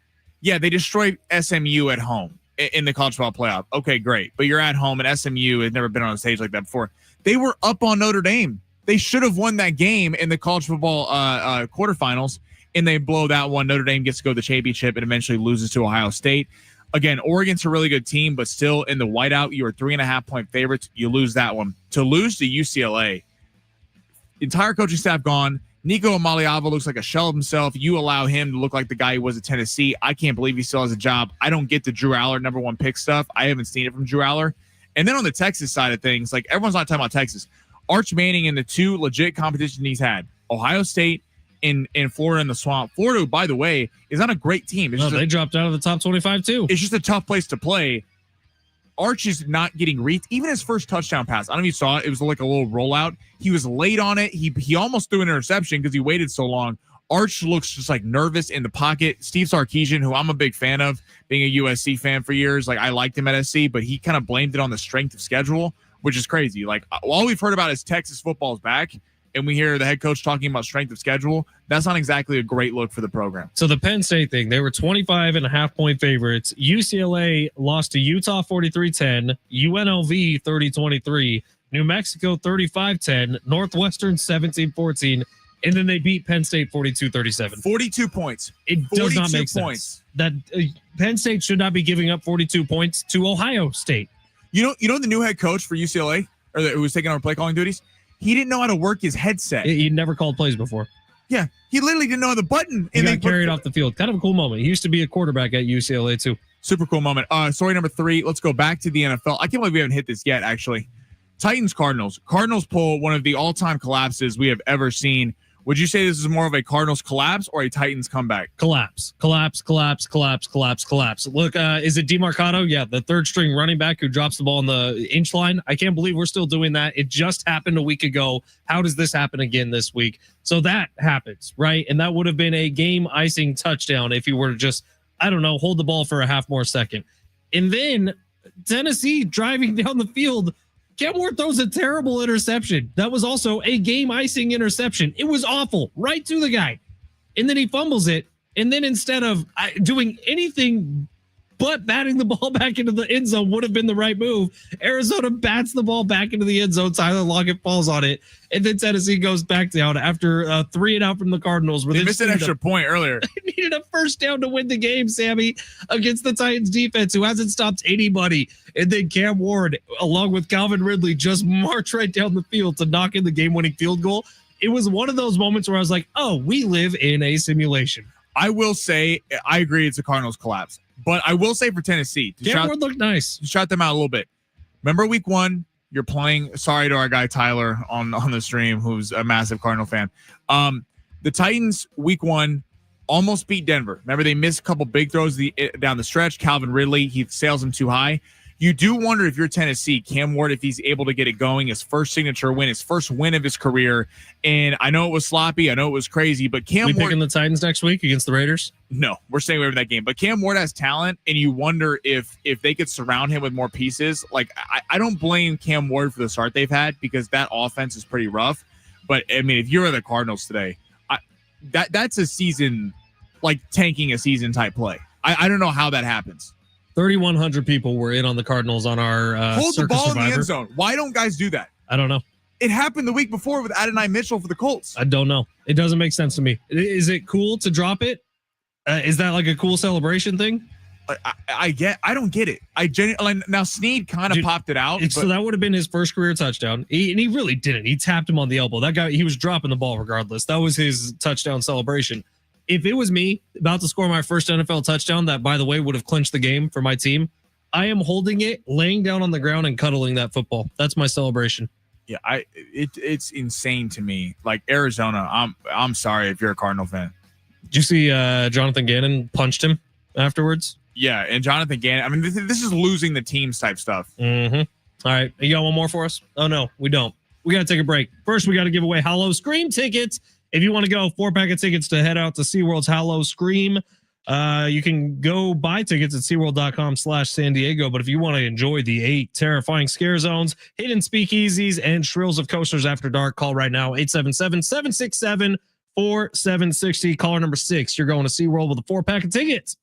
yeah, they destroyed SMU at home in the college football playoff. Okay, great. But you're at home, and SMU has never been on a stage like that before. They were up on Notre Dame. They should have won that game in the college football quarterfinals, and they blow that one. Notre Dame gets to go to the championship and eventually loses to Ohio State. Again, Oregon's a really good team, but still in the whiteout, you are 3.5-point favorites. You lose that one. To lose to UCLA, entire coaching staff gone. Nico Amaliava looks like a shell of himself. You allow him to look like the guy he was at Tennessee. I can't believe he still has a job. I don't get the Drew Aller number 1 pick stuff. I haven't seen it from Drew Aller. And then on the Texas side of things, like everyone's not talking about Texas. Arch Manning in the 2 legit competitions he's had, Ohio State in Florida in the swamp. Florida, by the way, is not a great team. They dropped out of the top 25 too. It's just a tough place to play. Arch is not getting reached. Even his first touchdown pass, I don't know if you saw it. It was like a little rollout. He was late on it. He almost threw an interception because he waited so long. Arch looks just like nervous in the pocket. Steve Sarkisian, who I'm a big fan of, being a USC fan for years, like I liked him at SC, but he kind of blamed it on the strength of schedule, which is crazy. Like all we've heard about is Texas football is back, and we hear the head coach talking about strength of schedule. That's not exactly a great look for the program. So the Penn State thing, they were 25.5-point favorites. UCLA lost to Utah 43-10, UNLV 30-23, New Mexico 35-10, Northwestern 17-14, and then they beat Penn State 42-37. 42 points. It does not make sense. That Penn State should not be giving up 42 points to Ohio State. You know the new head coach for UCLA, or who was taking over play calling duties? He didn't know how to work his headset. He never called plays before. Yeah, he literally didn't know the button. He got carried off the field. Kind of a cool moment. He used to be a quarterback at UCLA too. Super cool moment. Story number 3. Let's go back to the NFL. I can't believe we haven't hit this yet, actually. Titans Cardinals. Cardinals pull one of the all-time collapses we have ever seen. Would you say this is more of a Cardinals collapse or a Titans comeback? Collapse. Look, is it DeMarcado? Yeah, the third string running back who drops the ball on the inch line. I can't believe we're still doing that. It just happened a week ago. How does this happen again this week? So that happens, right? And that would have been a game-icing touchdown if you were to just, I don't know, hold the ball for a half more second. And then Tennessee driving down the field, Cam Ward throws a terrible interception. That was also a game-icing interception. It was awful, right to the guy. And then he fumbles it. And then instead of doing anything but batting the ball back into the end zone would have been the right move, Arizona bats the ball back into the end zone. Tyler Lockett falls on it. And then Tennessee goes back down after 3 and out from the Cardinals. They missed an extra point earlier. They needed a first down to win the game, Sammy, against the Titans defense, who hasn't stopped anybody. And then Cam Ward, along with Calvin Ridley, just march right down the field to knock in the game-winning field goal. It was one of those moments where I was like, oh, we live in a simulation. I will say, I agree it's a Cardinals collapse. But I will say for Tennessee, Cam Ward looked nice. Shout them out a little bit. Remember week 1, you're playing, sorry to our guy Tyler on the stream, who's a massive Cardinal fan. The Titans, week 1, almost beat Denver. Remember, they missed a couple big throws down the stretch. Calvin Ridley, he sails them too high. You do wonder if you're Tennessee, Cam Ward, if he's able to get it going, his first signature win, his first win of his career. And I know it was sloppy. I know it was crazy, but Cam Ward... We picking the Titans next week against the Raiders? No, we're staying away from that game. But Cam Ward has talent, and you wonder if they could surround him with more pieces. Like, I don't blame Cam Ward for the start they've had because that offense is pretty rough. But, I mean, if you're the Cardinals today, that's a season like tanking a season type play. I don't know how that happens. 3,100 people were in on the Cardinals on our hold the ball Survivor. in the end zone. Why don't guys do that? I don't know. It happened the week before with Adonai Mitchell for the Colts. I don't know. It doesn't make sense to me. Is it cool to drop it? Is that like a cool celebration thing? I don't get it. I genuinely now Snead kind of popped it out. So that would have been his first career touchdown. And he really didn't. He tapped him on the elbow. That guy, he was dropping the ball regardless. That was his touchdown celebration. If it was me about to score my first NFL touchdown, that by the way would have clinched the game for my team, I am holding it, laying down on the ground and cuddling that football. That's my celebration. Yeah, it's insane to me. Like Arizona, I'm sorry if you're a Cardinal fan. Did you see Jonathan Gannon punched him afterwards? Yeah, and Jonathan Gannon. I mean, this is losing the teams type stuff. Mm-hmm. All right, you got one more for us? Oh no, we don't. We got to take a break. First, we got to give away Hallow Scream tickets. If you want to go, 4-pack of tickets to head out to SeaWorld's Hallow Scream. You can go buy tickets at SeaWorld.com/San Diego. But if you want to enjoy the 8 terrifying scare zones, hidden speakeasies, and shrills of coasters after dark, call right now, 877-767-4760. Caller number 6. You're going to SeaWorld with a 4-pack of tickets.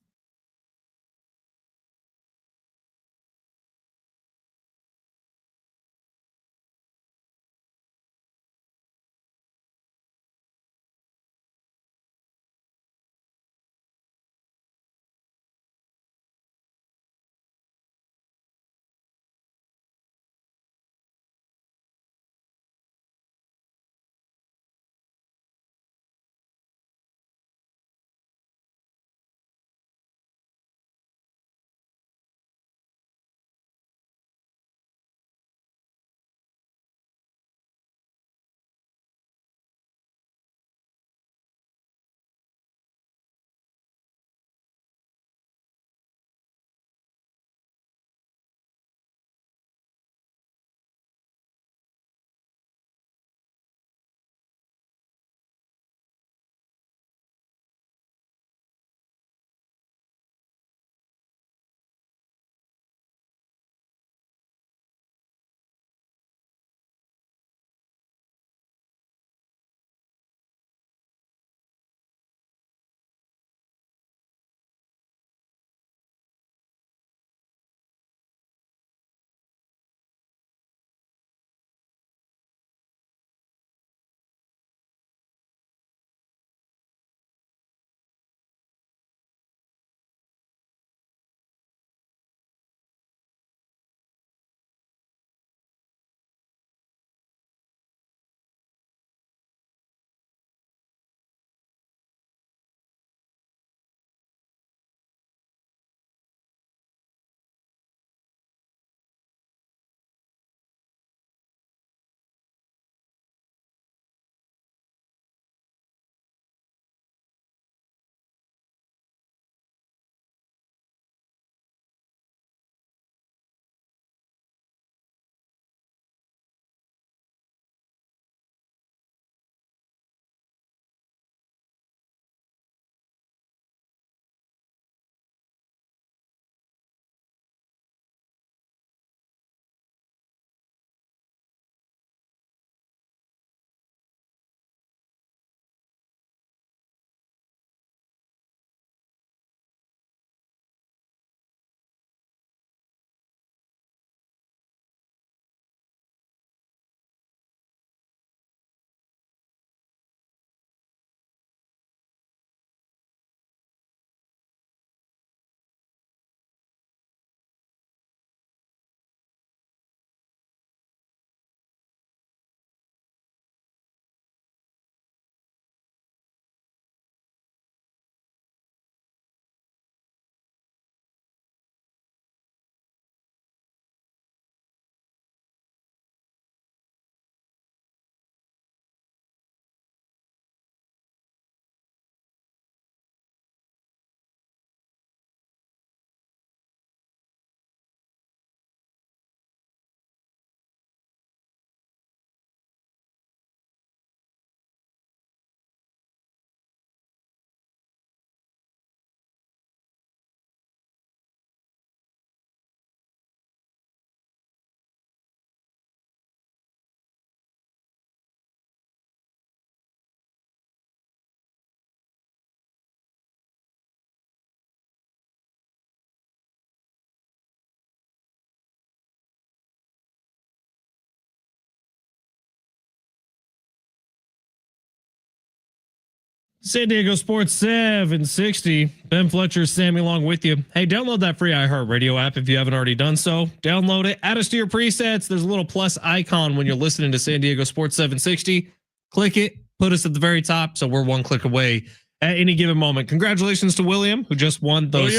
San Diego Sports 760. Ben Fletcher, Sammy along with you. Hey, download that free iHeartRadio app if you haven't already done so. Download it. Add us to your presets. There's a little plus icon when you're listening to San Diego Sports 760. Click it. Put us at the very top so we're one click away at any given moment. Congratulations to William, who just won those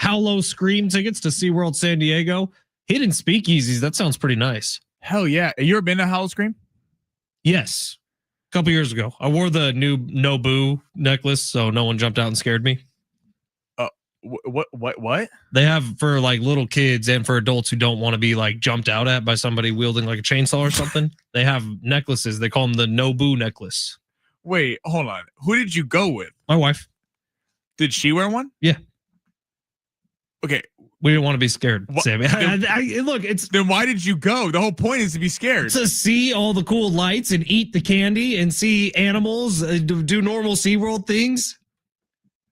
Howlow Scream tickets to SeaWorld San Diego. Hidden speakeasies. That sounds pretty nice. Hell yeah. You ever been to Howlow Scream? Yes. A couple years ago. I wore the new Nobu necklace, so no one jumped out and scared me. What? They have for like little kids and for adults who don't want to be like jumped out at by somebody wielding like a chainsaw or something. They have necklaces. They call them the Nobu necklace. Wait, hold on. Who did you go with? My wife. Did she wear one? Yeah. Okay. We didn't want to be scared, Sammy. Look, then why did you go? The whole point is to be scared. To see all the cool lights and eat the candy and see animals do normal SeaWorld things.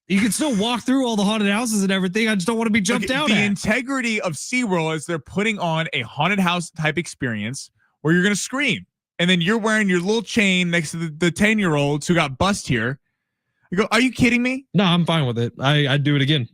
You can still walk through all the haunted houses and everything. I just don't want to be jumped out at. The integrity of SeaWorld is they're putting on a haunted house type experience where you're going to scream. And then you're wearing your little chain next to the 10-year-olds who got bussed here. You go, are you kidding me? No, I'm fine with it. I'd do it again.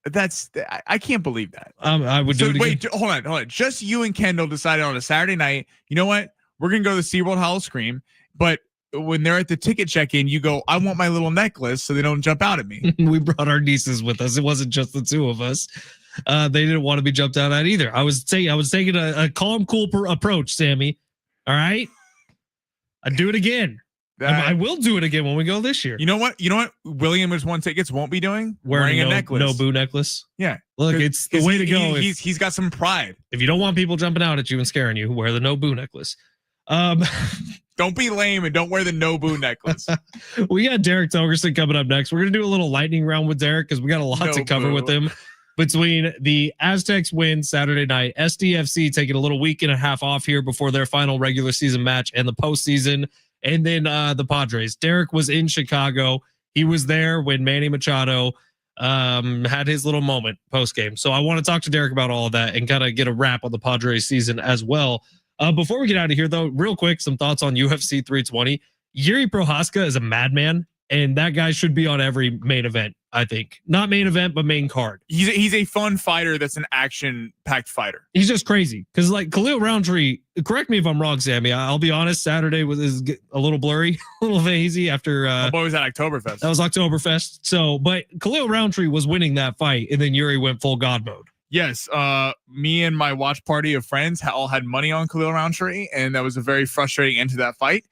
I can't believe that. I would do it again. Wait, hold on. Just you and Kendall decided on a Saturday night, you know what? We're going to go to the SeaWorld Hall of Scream. But when they're at the ticket check-in, you go, I want my little necklace so they don't jump out at me. We brought our nieces with us. It wasn't just the two of us. They didn't want to be jumped out at either. I was taking a calm, cool approach, Sammy. All right? I'd do it again. I will do it again when we go this year. You know what? William who's won tickets won't be doing? Wearing a necklace. Nobu necklace. Yeah. Look, it's the way to go. He's got some pride. If you don't want people jumping out at you and scaring you, wear the Nobu necklace. Don't be lame and don't wear the Nobu necklace. We got Derek Togerson coming up next. We're going to do a little lightning round with Derek because we got a lot to cover with him. Between the Aztecs win Saturday night, SDFC taking a little week and a half off here before their final regular season match and the postseason. And then the Padres. Derek was in Chicago. He was there when Manny Machado had his little moment post game. So I want to talk to Derek about all of that and kind of get a wrap on the Padres season as well. Before we get out of here, though, real quick, some thoughts on UFC 320. Yuri Prohaska is a madman, and that guy should be on every main event, I think. Not main event, but main card. He's a fun fighter that's an action-packed fighter. He's just crazy. Because, like, Khalil Roundtree, correct me if I'm wrong, Sammy. I'll be honest, Saturday is a little blurry, a little hazy after... My boy was at Oktoberfest. That was Oktoberfest. So, but Khalil Roundtree was winning that fight, and then Yuri went full God mode. Yes, me and my watch party of friends all had money on Khalil Roundtree, and that was a very frustrating end to that fight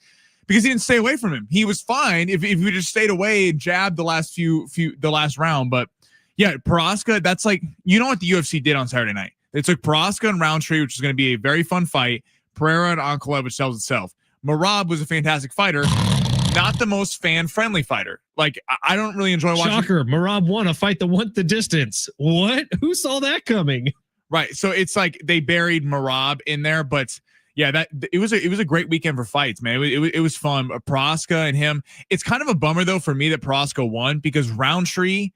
because he didn't stay away from him. He was fine if he just stayed away and jabbed the last round. But yeah, Prohaska, that's like, you know what the UFC did on Saturday night? They took Prohaska and Roundtree, which is going to be a very fun fight. Pereira and Ankalaev, which sells itself. Marab was a fantastic fighter. Not the most fan-friendly fighter. Like, I don't really enjoy watching. Shocker, Marab won a fight that went the distance. What? Who saw that coming? Right. So it's like they buried Marab in there, but yeah, it was a great weekend for fights, man. It was fun. Prohaska and him. It's kind of a bummer though for me that Prohaska won because Roundtree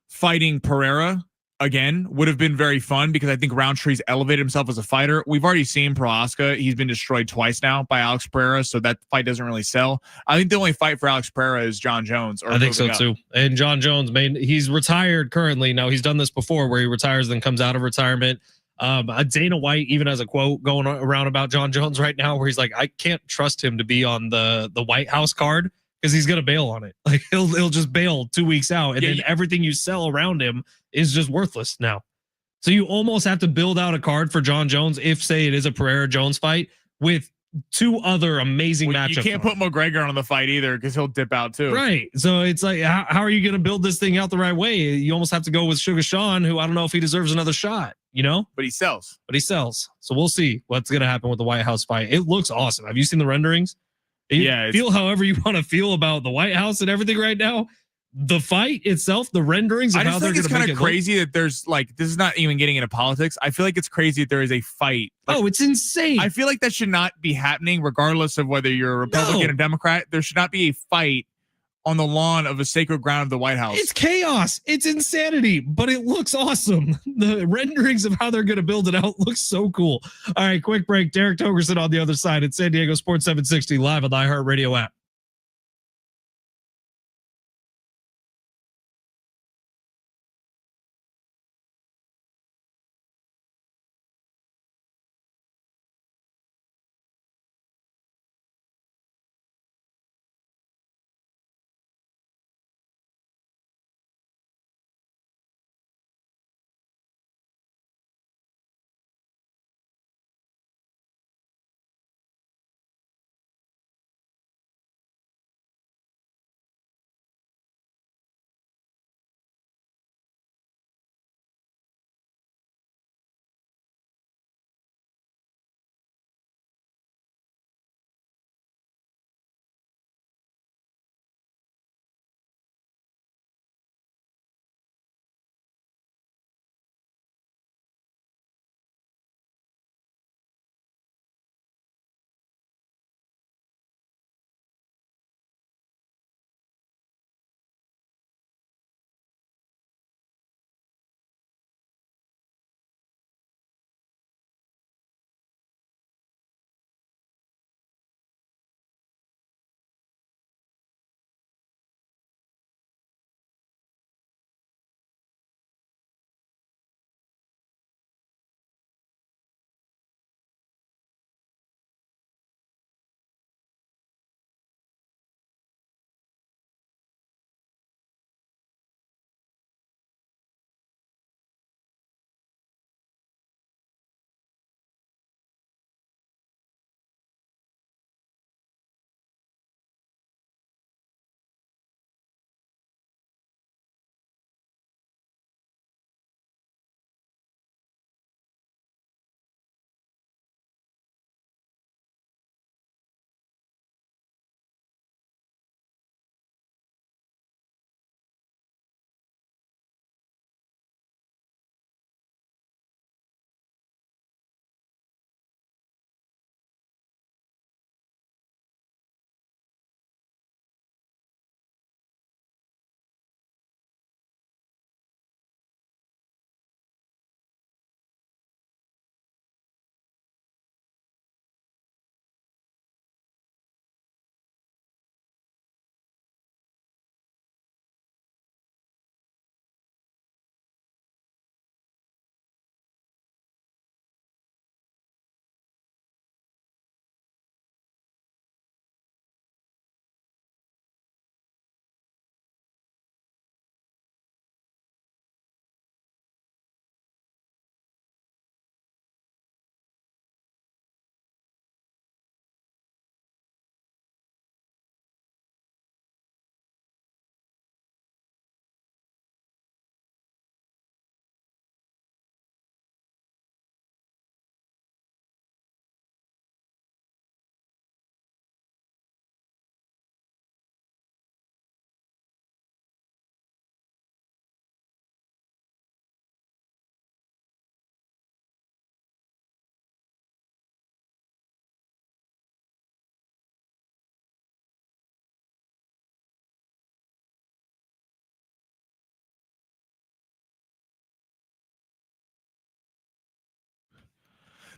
fighting Pereira again would have been very fun because I think Roundtree's elevated himself as a fighter. We've already seen Prohaska. He's been destroyed twice now by Alex Pereira, so that fight doesn't really sell. I think the only fight for Alex Pereira is John Jones. I think so too. And John Jones, he's retired currently. Now he's done this before where he retires then comes out of retirement. Dana White even has a quote going around about John Jones right now where he's like, I can't trust him to be on the White House card because he's gonna bail on it. Like he'll just bail 2 weeks out, and then everything you sell around him is just worthless now. So you almost have to build out a card for John Jones if, say, it is a Pereira Jones fight with two other amazing matchups. You can't put McGregor on the fight either because he'll dip out too. Right. So it's like, how are you going to build this thing out the right way? You almost have to go with Sugar Sean, who I don't know if he deserves another shot, you know? But he sells. So we'll see what's going to happen with the White House fight. It looks awesome. Have you seen the renderings? Feel however you want to feel about the White House and everything right now. The fight itself, the renderings of I how just they're think it's going to kind of crazy that there's like, this is not even getting into politics. I feel like it's crazy that there is a fight. Like, it's insane. I feel like that should not be happening regardless of whether you're a Republican or Democrat. There should not be a fight on the lawn of a sacred ground of the White House. It's chaos. It's insanity, but it looks awesome. The renderings of how they're going to build it out looks so cool. All right, quick break. Derek Togerson on the other side at San Diego Sports 760 live on the iHeartRadio app.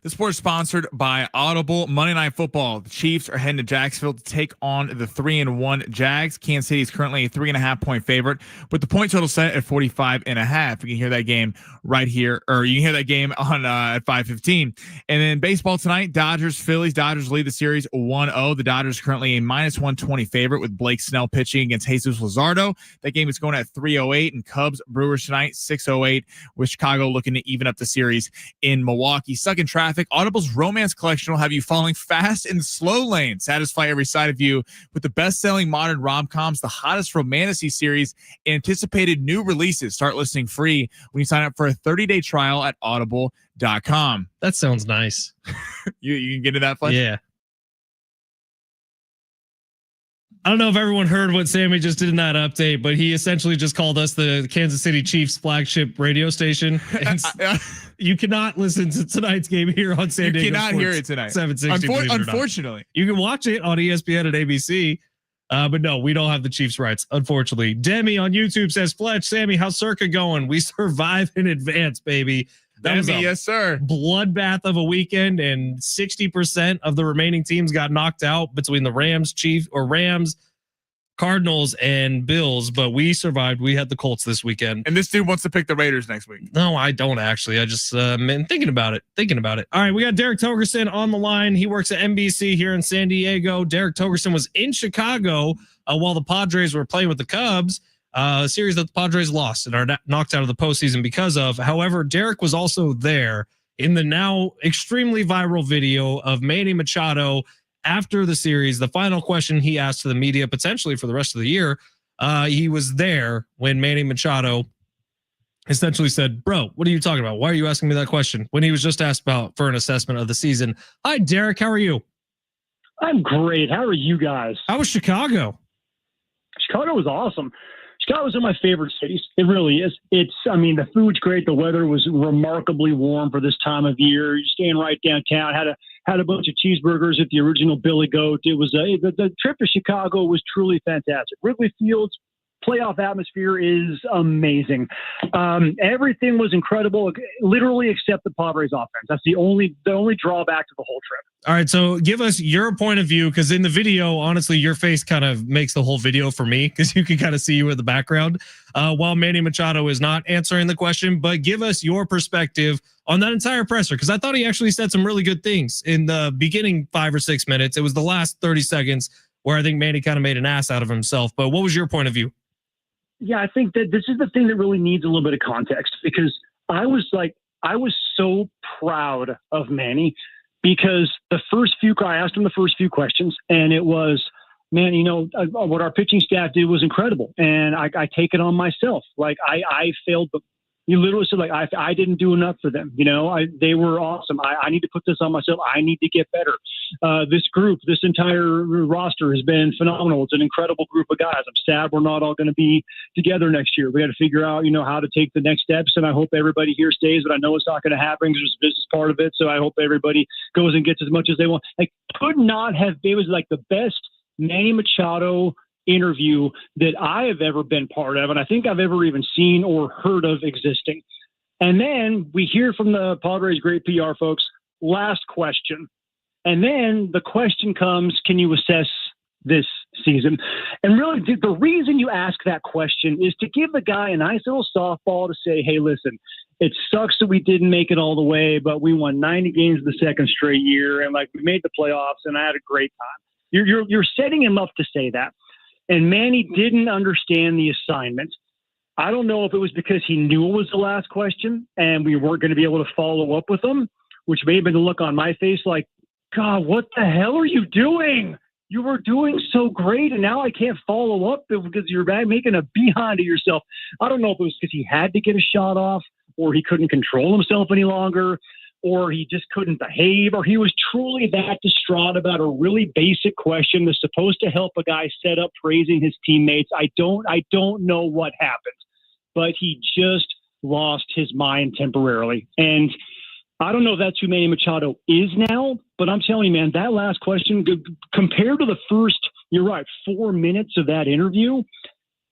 The sport is sponsored by Audible. Monday Night Football. The Chiefs are heading to Jacksonville to take on the 3-1 Jags. Kansas City is currently a 3.5-point favorite with the point total set at 45.5. You can hear that game right here, or you can hear that game on at 5:15. And then baseball tonight, Dodgers, Phillies. Dodgers lead the series 1-0. The Dodgers currently a -120 favorite with Blake Snell pitching against Jesus Luzardo. That game is going at 3:08. And Cubs, Brewers tonight, 6:08, with Chicago looking to even up the series in Milwaukee. Stuck in traffic, Audible's romance collection will have you falling fast in the slow lane. Satisfy every side of you with the best-selling modern rom-coms, the hottest romantasy series, anticipated new releases. Start listening free when you sign up for a 30-day trial at audible.com. That sounds nice. You can get into that, Fletch? Yeah. I don't know if everyone heard what Sammy just did in that update, but he essentially just called us the Kansas City Chiefs flagship radio station. And you cannot listen to tonight's game here on San Diego. You cannot Sports hear it tonight. 760. Unfortunately. You can watch it on ESPN and ABC. But no, we don't have the Chiefs rights, unfortunately. Demi on YouTube says, Fletch, Sammy, how's Circa going? We survive in advance, baby. That was a yes, sir. bloodbath of a weekend, and 60% of the remaining teams got knocked out between the Rams, Cardinals, and Bills. But we survived. We had the Colts this weekend. And this dude wants to pick the Raiders next week. No, I don't actually. I just been thinking about it. All right, we got Derek Togerson on the line. He works at NBC here in San Diego. Derek Togerson was in Chicago while the Padres were playing with the Cubs. A series that the Padres lost and are knocked out of the postseason because of. However, Derek was also there in the now extremely viral video of Manny Machado after the series. The final question he asked to the media, potentially for the rest of the year, he was there when Manny Machado essentially said, bro, what are you talking about? Why are you asking me that question? When he was just asked about for an assessment of the season. Hi, Derek. How are you? I'm great. How are you guys? How was Chicago? Chicago was awesome. Chicago's one of my favorite cities. It really is. The food's great. The weather was remarkably warm for this time of year. You're staying right downtown. Had a bunch of cheeseburgers at the original Billy Goat. It was the trip to Chicago was truly fantastic. Wrigley Field's playoff atmosphere is amazing. Everything was incredible, literally except the Padres offense. That's the only drawback to the whole trip. All right, so give us your point of view, because in the video, honestly, your face kind of makes the whole video for me, because you can kind of see you in the background while Manny Machado is not answering the question. But give us your perspective on that entire presser, because I thought he actually said some really good things in the beginning 5 or 6 minutes. It was the last 30 seconds where I think Manny kind of made an ass out of himself. But what was your point of view? Yeah, I think that this is the thing that really needs a little bit of context, because I was so proud of Manny, because I asked him the first few questions, and it was, man, what our pitching staff did was incredible. And I take it on myself. Like I failed them. You literally said, like, I didn't do enough for them. They were awesome. I need to put this on myself. I need to get better. This group, this entire roster has been phenomenal. It's an incredible group of guys. I'm sad we're not all going to be together next year. We got to figure out, how to take the next steps. And I hope everybody here stays, but I know it's not going to happen because there's a business part of it. So I hope everybody goes and gets as much as they want. It was like the best Manny Machado interview that I have ever been part of, and I think I've ever even seen or heard of existing. And then we hear from the Padres' great PR folks, last question. And then the question comes, can you assess this season? And really, the reason you ask that question is to give the guy a nice little softball to say, hey, listen, it sucks that we didn't make it all the way, but we won 90 games the second straight year, and we made the playoffs, and I had a great time. You're setting him up to say that. And Manny didn't understand the assignment. I don't know if it was because he knew it was the last question and we weren't going to be able to follow up with him, which may have been the look on my face like, God, what the hell are you doing? You were doing so great, and now I can't follow up because you're making a behind of yourself. I don't know if it was because he had to get a shot off, or he couldn't control himself any longer, or he just couldn't behave, or he was truly that distraught about a really basic question that's supposed to help a guy set up praising his teammates. I don't know what happened, but he just lost his mind temporarily. And I don't know if that's who Manny Machado is now, but I'm telling you, man, that last question compared to the first, you're right, 4 minutes of that interview,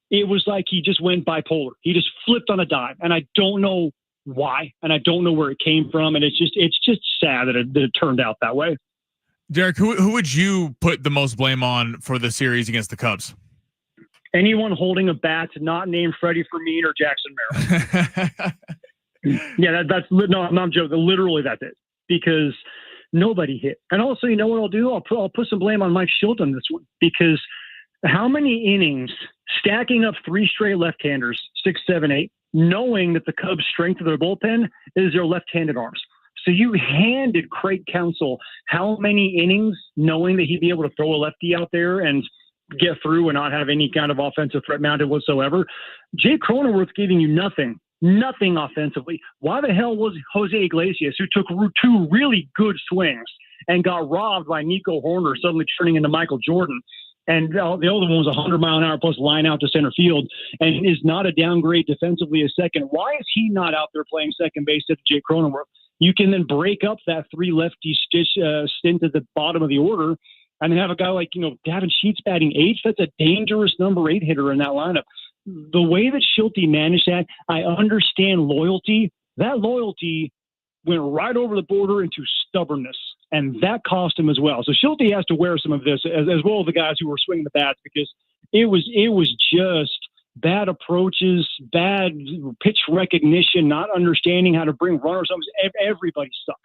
it was like he just went bipolar. He just flipped on a dime. And I don't know why, and I don't know where it came from, and it's just sad that it turned out that way. Derek, who would you put the most blame on for the series against the Cubs? Anyone holding a bat not named Freddie Fermin or Jackson Merrill. Yeah, that's no, I'm not joking. Literally, that's it, because nobody hit. And also, you know what I'll do? I'll put some blame on Mike Schilt on this one, because how many innings stacking up 3 straight left-handers, 6, 7, 8, knowing that the Cubs' strength of their bullpen is their left-handed arms. So you handed Craig Counsell how many innings knowing that he'd be able to throw a lefty out there and get through and not have any kind of offensive threat mounted whatsoever. Jake Cronenworth giving you nothing offensively. Why the hell was Jose Iglesias, who took 2 really good swings and got robbed by Nico Horner, suddenly turning into Michael Jordan? And the other one was 100-mile-an-hour plus line out to center field and is not a downgrade defensively as second. Why is he not out there playing second base at Jake Cronenworth? You can then break up that 3 lefty stint at the bottom of the order and then have a guy like, Gavin Sheets batting 8th. That's a dangerous number 8 hitter in that lineup. The way that Schulte managed that, I understand loyalty. That loyalty went right over the border into stubbornness, and that cost him as well. So Schulte has to wear some of this, as well as the guys who were swinging the bats, because it was just bad approaches, bad pitch recognition, not understanding how to bring runners up. Everybody sucked.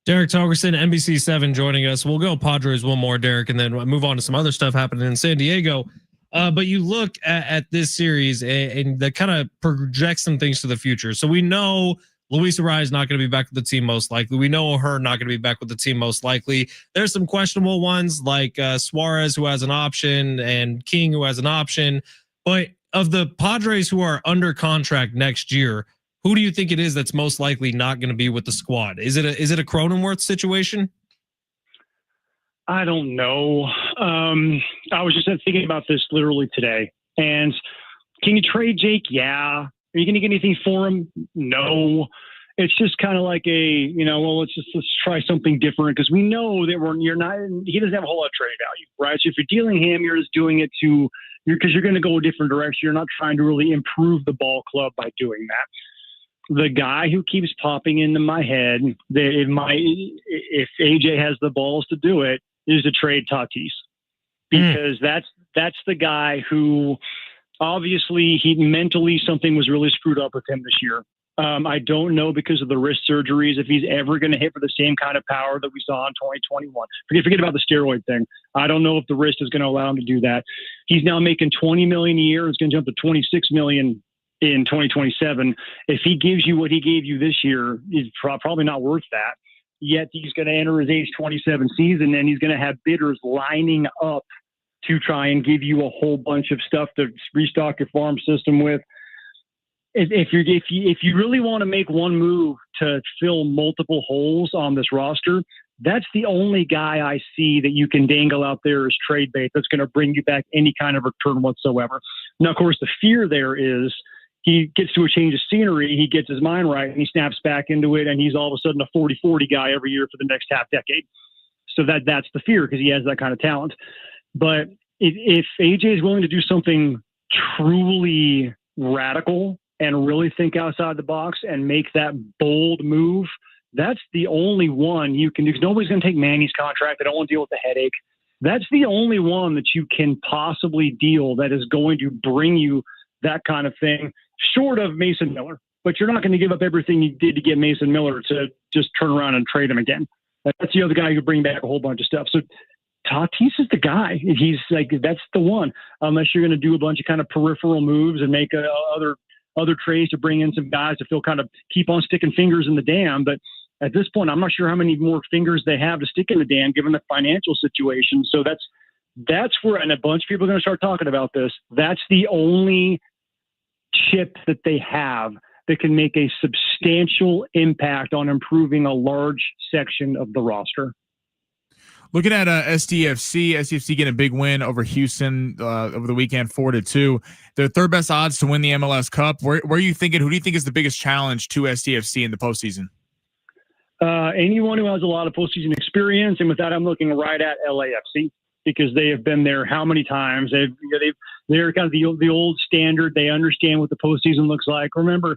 Derek Togerson, NBC7 joining us. We'll go Padres one more, Derek, and then we'll move on to some other stuff happening in San Diego. But you look at this series and that kind of projects some things to the future. So we know Luis Arraez is not going to be back with the team most likely. We know O'Hearn not going to be back with the team most likely. There's some questionable ones like Suarez, who has an option, and King, who has an option. But of the Padres who are under contract next year, who do you think it is that's most likely not going to be with the squad? Is it a Cronenworth situation? I don't know. I was just thinking about this literally today. And can you trade Jake? Yeah. Are you going to get anything for him? No. It's just kind of like let's try something different, because we know that he doesn't have a whole lot of trade value, right? So if you're dealing him, you're just doing it because you're going to go a different direction. You're not trying to really improve the ball club by doing that. The guy who keeps popping into my head that if AJ has the balls to do it, is to trade Tatis, because that's the guy who obviously mentally something was really screwed up with him this year. I don't know, because of the wrist surgeries, if he's ever going to hit for the same kind of power that we saw in 2021. Forget about the steroid thing. I don't know if the wrist is going to allow him to do that. He's now making $20 million a year. It's going to jump to $26 million in 2027. If he gives you what he gave you this year, he's probably not worth that. Yet he's going to enter his age 27 season, and he's going to have bidders lining up to try and give you a whole bunch of stuff to restock your farm system with. If you really want to make one move to fill multiple holes on this roster, that's the only guy I see that you can dangle out there as trade bait that's going to bring you back any kind of return whatsoever. Now, of course, the fear there is he gets to a change of scenery, he gets his mind right, and he snaps back into it, and he's all of a sudden a 40-40 guy every year for the next half decade. So that's the fear, because he has that kind of talent. But if AJ is willing to do something truly radical and really think outside the box and make that bold move, that's the only one you can do, because nobody's going to take Manny's contract. They don't want to deal with the headache. That's the only one that you can possibly deal that is going to bring you that kind of thing, short of Mason Miller. But you're not going to give up everything you did to get Mason Miller to just turn around and trade him again. That's the other guy who bring back a whole bunch of stuff. So Tatis is the guy. He's like, that's the one, unless you're going to do a bunch of kind of peripheral moves and make other trades to bring in some guys to feel kind of keep on sticking fingers in the dam. But at this point, I'm not sure how many more fingers they have to stick in the dam given the financial situation. So that's where, and a bunch of people are going to start talking about this. That's the only chip that they have that can make a substantial impact on improving a large section of the roster. Looking at SDFC getting a big win over Houston over the weekend, 4-2. Their third best odds to win the MLS Cup. Where are you thinking? Who do you think is the biggest challenge to SDFC in the postseason? Anyone who has a lot of postseason experience, and with that, I'm looking right at LAFC, because they have been there how many times? They're kind of the old standard. They understand what the postseason looks like. Remember,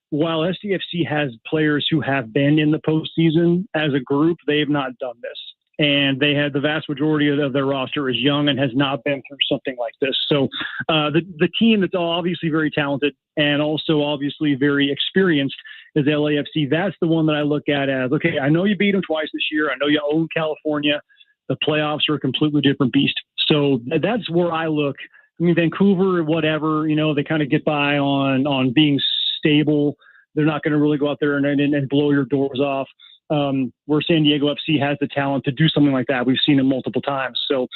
while SDFC has players who have been in the postseason as a group, they have not done this. And they had the vast majority of their roster is young and has not been through something like this. So the team that's obviously very talented and also obviously very experienced is LAFC. That's the one that I look at as, okay, I know you beat them twice this year. I know you own California. The playoffs are a completely different beast. So that's where I look. I mean, Vancouver, whatever, they kind of get by on being stable. They're not going to really go out there and blow your doors off. Where San Diego FC has the talent to do something like that. We've seen it multiple times. So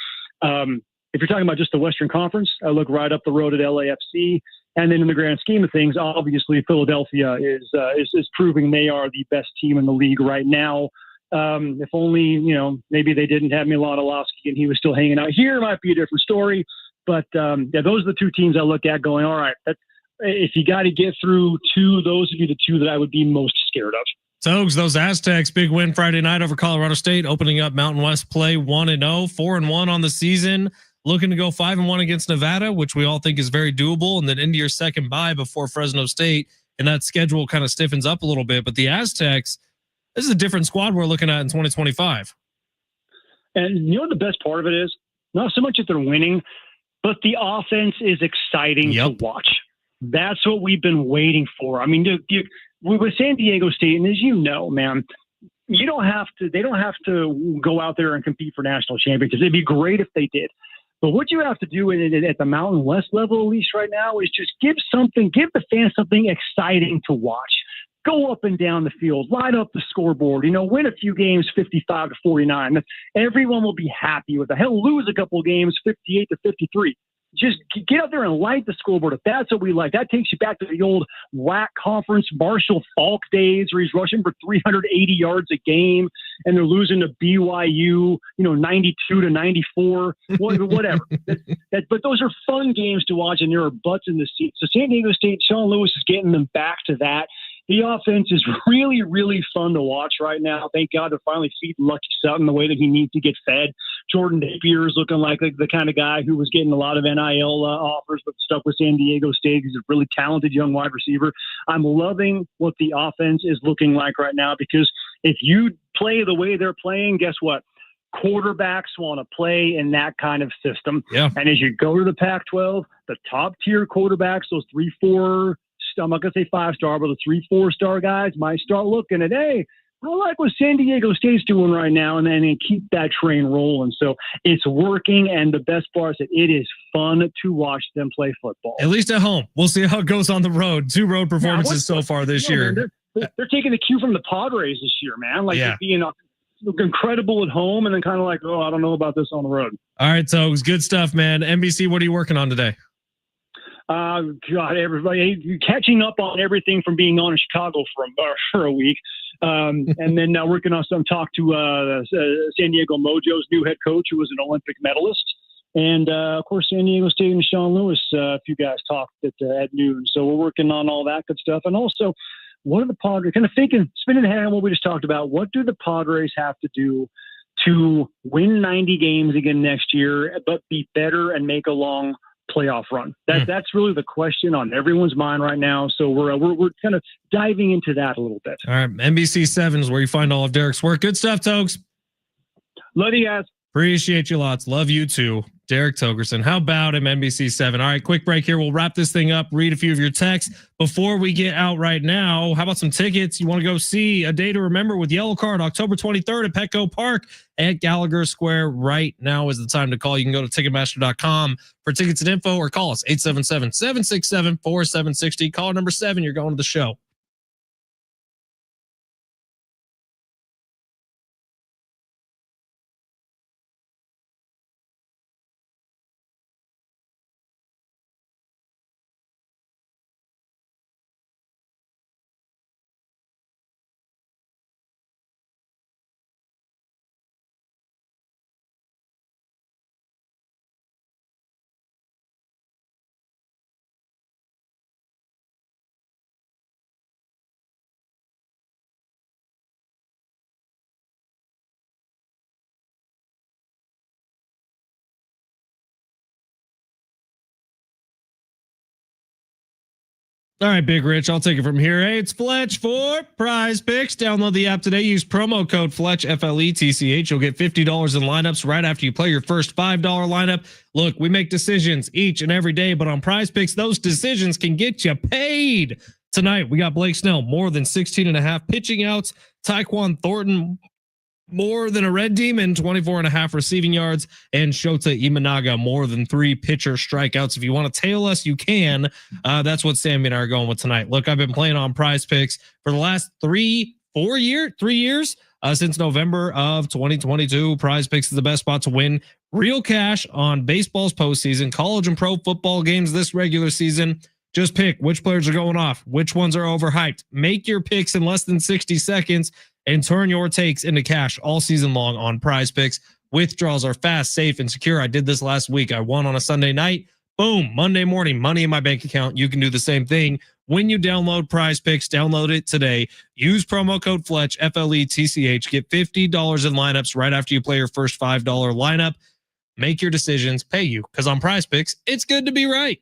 if you're talking about just the Western Conference, I look right up the road at LAFC. And then in the grand scheme of things, obviously Philadelphia is proving they are the best team in the league right now. If only, maybe they didn't have Milan Olowski and he was still hanging out here, might be a different story. But those are the two teams I look at going, all right, if you got to get through two, those would be the two that I would be most scared of. Togs, those Aztecs, big win Friday night over Colorado State, opening up Mountain West play 1-0, 4-1 on the season, looking to go 5-1 against Nevada, which we all think is very doable, and then into your second bye before Fresno State, and that schedule kind of stiffens up a little bit. But the Aztecs, this is a different squad we're looking at in 2025. And the best part of it is not so much that they're winning, but the offense is exciting to watch. That's what we've been waiting for. I mean, with San Diego State, and as you know, man, they don't have to go out there and compete for national championships. It'd be great if they did. But what you have to do at the Mountain West level, at least right now, is just give the fans something exciting to watch. Go up and down the field, line up the scoreboard, win a few games 55-49. Everyone will be happy with that. He'll lose a couple of games 58-53. Just get out there and light the scoreboard. If that's what we like, that takes you back to the old WAC conference Marshall Falk days where he's rushing for 380 yards a game and they're losing to BYU, 92-94, whatever. But those are fun games to watch and there are butts in the seats. So San Diego State, Sean Lewis is getting them back to that. The offense is really, really fun to watch right now. Thank God they're finally feeding Lucky Sutton the way that he needs to get fed. Jordan Napier is looking like the kind of guy who was getting a lot of NIL offers, but stuck with San Diego State. He's a really talented young wide receiver. I'm loving what the offense is looking like right now because if you play the way they're playing, guess what? Quarterbacks want to play in that kind of system. Yeah. And as you go to the Pac-12, the top-tier quarterbacks, those 3-4, I'm not going to say 5-star, but the 3-4-star guys might start looking at, hey, I like what San Diego State's doing right now, and then keep that train rolling. So it's working, and the best part is that it is fun to watch them play football. At least at home. We'll see how it goes on the road. 2 road performances so far this year. Man, they're taking the cue from the Padres this year, man. Like being incredible at home, and then kind of like, I don't know about this on the road. All right, so it was good stuff, man. NBC, what are you working on today? God, everybody catching up on everything from being on in Chicago for a week. And then working on some talk to San Diego Mojo's new head coach, who was an Olympic medalist. And, of course, San Diego State and Sean Lewis, a few guys talked at noon. So we're working on all that good stuff. And also, what are the Padres, kind of thinking, spinning ahead on what we just talked about, what do the Padres have to do to win 90 games again next year, but be better and make a long playoff run? That's really the question on everyone's mind right now. So we're kind of diving into that a little bit. All right, NBC 7 is where you find all of Derek's work. Good stuff, Togs. Love you guys. Appreciate you lots. Love you too. Derek Togerson. How about him, NBC 7? All right, quick break here. We'll wrap this thing up, read a few of your texts. Before we get out right now, how about some tickets? You want to go see A Day to Remember with Yellow Card, October 23rd at Petco Park at Gallagher Square. Right now is the time to call. You can go to Ticketmaster.com for tickets and info or call us 877-767-4760. Caller number 7, you're going to the show. All right, Big Rich, I'll take it from here. Hey, it's Fletch for Prize Picks. Download the app today. Use promo code Fletch, FLETCH. You'll get $50 in lineups right after you play your first $5 lineup. Look, we make decisions each and every day, but on Prize Picks, those decisions can get you paid. Tonight, we got Blake Snell, more than 16.5 pitching outs. Tyquan Thornton, more than a red demon, 24.5 receiving yards, and Shota Imanaga, more than 3 pitcher strikeouts. If you want to tail us, you can. That's what Sammy and I are going with tonight. Look, I've been playing on Prize Picks for the last 3 years, since November of 2022. Prize Picks is the best spot to win real cash on baseball's postseason, college and pro football games this regular season. Just pick which players are going off, which ones are overhyped. Make your picks in less than 60 seconds and turn your takes into cash all season long on Prize Picks. Withdrawals are fast, safe, and secure. I did this last week. I won on a Sunday night. Boom, Monday morning, money in my bank account. You can do the same thing. When you download Prize Picks, download it today. Use promo code Fletch, FLETCH. Get $50 in lineups right after you play your first $5 lineup. Make your decisions, pay you, because on Prize Picks, it's good to be right.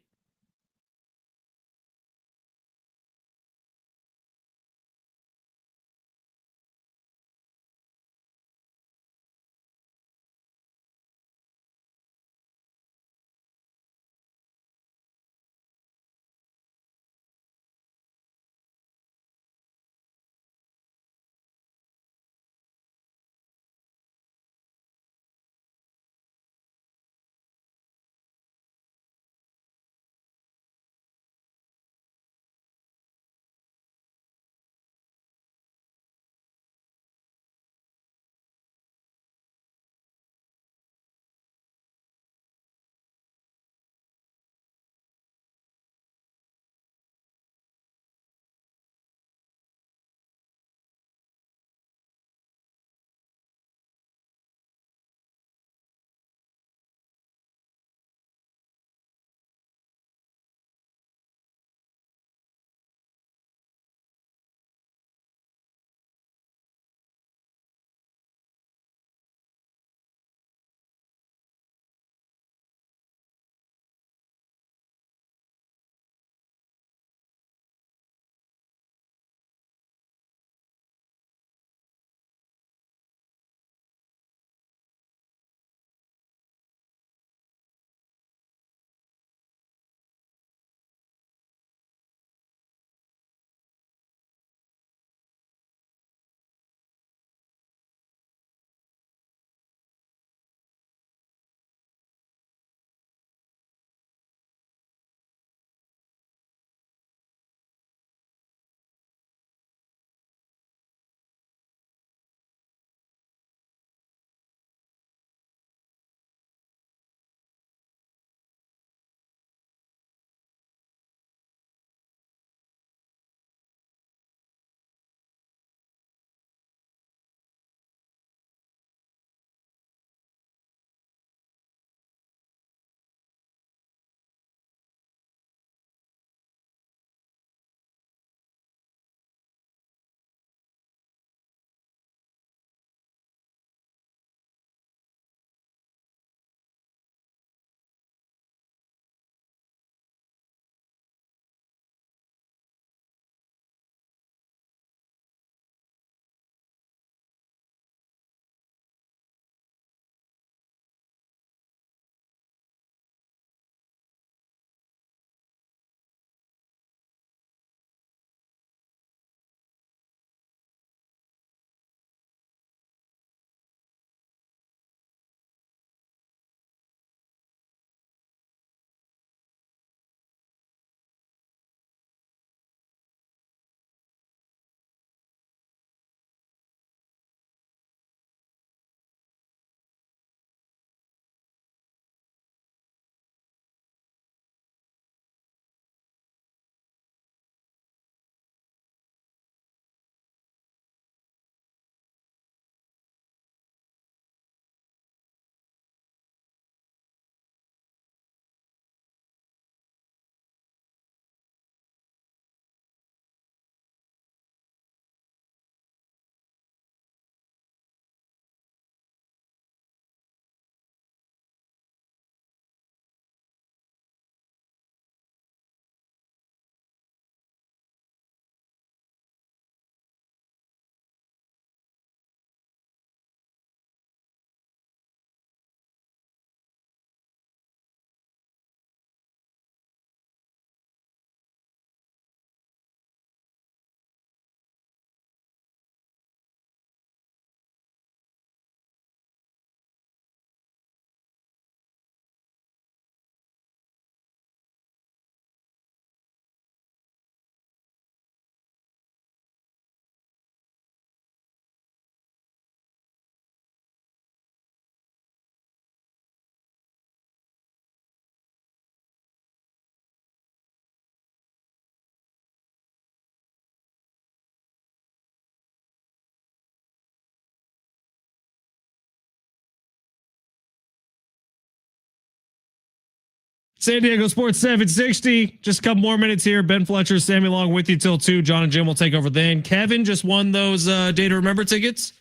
San Diego Sports 760. Just a couple more minutes here. Ben Fletcher, Sammy Long with you till 2. John and Jim will take over then. Kevin just won those Day to Remember tickets.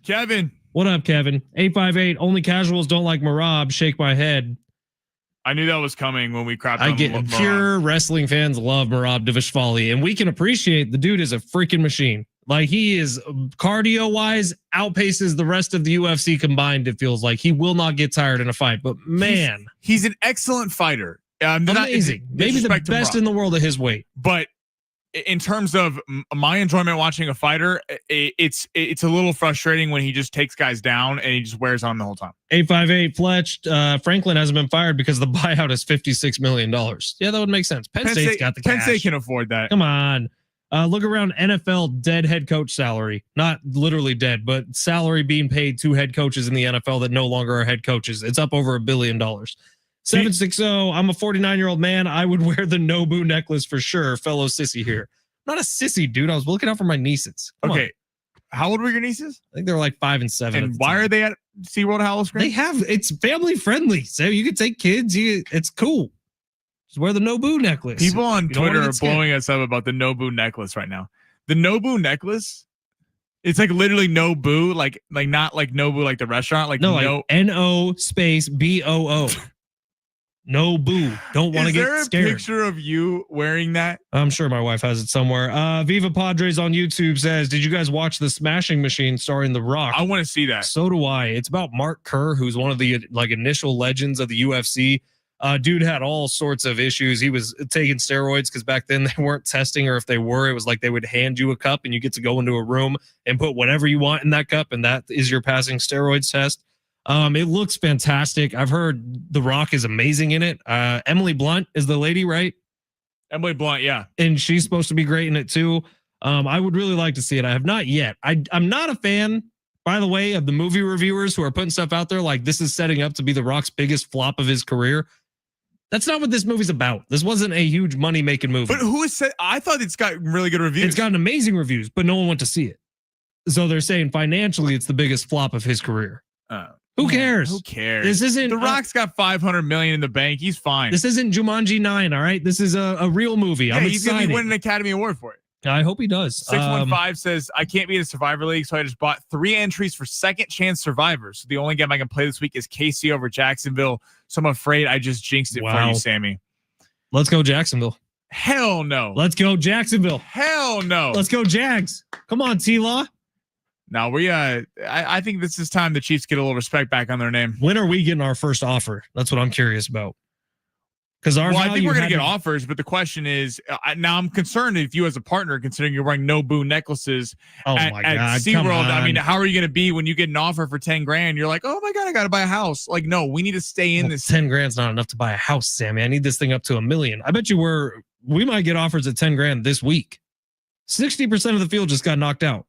Kevin. What up, Kevin? 858. Only casuals don't like Marab. Shake my head. I knew that was coming when we crapped I on get Marab. pure wrestling fans love Marab Devashvali, and we can appreciate the dude is a freaking machine. Like he is cardio wise outpaces the rest of the UFC combined. It feels like he will not get tired in a fight, but man, he's an excellent fighter. Amazing. Maybe the best in the world at his weight. But in terms of my enjoyment watching a fighter, it's a little frustrating when he just takes guys down and he just wears on the whole time. 858 Fletch. Franklin hasn't been fired because the buyout is $56 million. Yeah, that would make sense. Penn State's got the cash. Penn State can afford that. Come on. Look around NFL dead head coach salary. Not literally dead, but salary being paid to head coaches in the NFL that no longer are head coaches. It's up over $1 billion. 760. I'm a 49-year-old man. I would wear the Nobu necklace for sure. Fellow sissy here. I'm not a sissy, dude. I was looking out for my nieces. Come on. How old were your nieces? I think they're like 5 and 7. And why are they at SeaWorld Hollow Springs? It's family friendly. So you can take kids. It's cool. Just wear the Nobu necklace. People on Twitter are blowing us up about the Nobu necklace right now. The Nobu necklace, it's like literally Nobu, like not like Nobu like the restaurant, like like N-O space B-O-O. Nobu. Don't want to get scared. Is there a picture of you wearing that? I'm sure my wife has it somewhere. Viva Padres on YouTube says, did you guys watch The Smashing Machine starring The Rock? I want to see that. So do I. It's about Mark Kerr, who's one of the initial legends of the UFC. Dude had all sorts of issues. He was taking steroids because back then they weren't testing, or if they were, it was like they would hand you a cup and you get to go into a room and put whatever you want in that cup, and that is your passing steroids test. It looks fantastic. I've heard The Rock is amazing in it. Emily Blunt is the lady, right? Emily Blunt, yeah. And she's supposed to be great in it too. I would really like to see it. I have not yet. I'm not a fan, by the way, of the movie reviewers who are putting stuff out there like this is setting up to be The Rock's biggest flop of his career. That's not what this movie's about. This wasn't a huge money-making movie. But who has said? I thought it's got really good reviews. It's gotten amazing reviews, but no one went to see it. So they're saying financially, it's the biggest flop of his career. Who cares? Who cares? This isn't. The Rock's got $500 million in the bank. He's fine. This isn't Jumanji 9. All right, this is a real movie. Yeah, I'm he's excited. gonna be winning an Academy Award for it. I hope he does. 615 says, I can't be in a Survivor League, so I just bought 3 entries for Second Chance Survivors. So the only game I can play this week is KC over Jacksonville. So I'm afraid I just jinxed it for you, Sammy. Let's go Jacksonville. Hell no. Let's go Jacksonville. Hell no. Let's go Jags. Come on, T-Law. No, I think this is time the Chiefs get a little respect back on their name. When are we getting our first offer? That's what I'm curious about. Because I think we're going to get offers, but the question is, now I'm concerned if you as a partner, considering you're wearing Nobu necklaces at SeaWorld, I mean, how are you going to be when you get an offer for 10 grand? You're like, oh my God, I got to buy a house. Like, no, we need to stay in this. 10 grand's not enough to buy a house, Sammy. I need this thing up to $1 million. I bet you we might get offers at 10 grand this week. 60% of the field just got knocked out.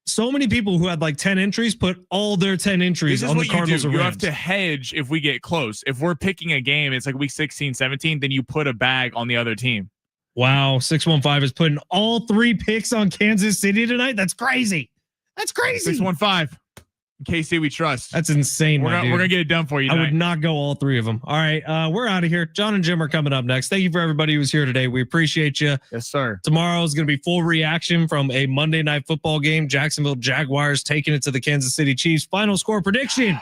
So many people who had like 10 entries put all their 10 entries on the Cardinals or Rams. You have to hedge if we get close. If we're picking a game, it's like week 16, 17, then you put a bag on the other team. Wow. 615 is putting all 3 picks on Kansas City tonight. That's crazy. That's crazy. 615. KC, we trust. That's insane. We're going to get it done for you tonight. I would not go all 3 of them. All right. We're out of here. John and Jim are coming up next. Thank you for everybody who's here today. We appreciate you. Yes, sir. Tomorrow is going to be full reaction from a Monday Night Football game. Jacksonville Jaguars taking it to the Kansas City Chiefs. Final score prediction.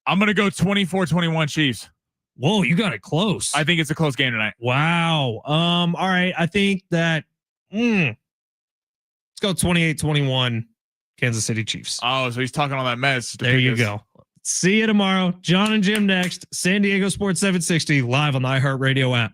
I'm going to go 24-21 Chiefs. Whoa, you got it close. I think it's a close game tonight. Wow. All right. I think that let's go 28-21. Kansas City Chiefs. Oh, so he's talking all that mess. There you go. See you tomorrow. John and Jim next. San Diego Sports 760 live on the iHeartRadio app.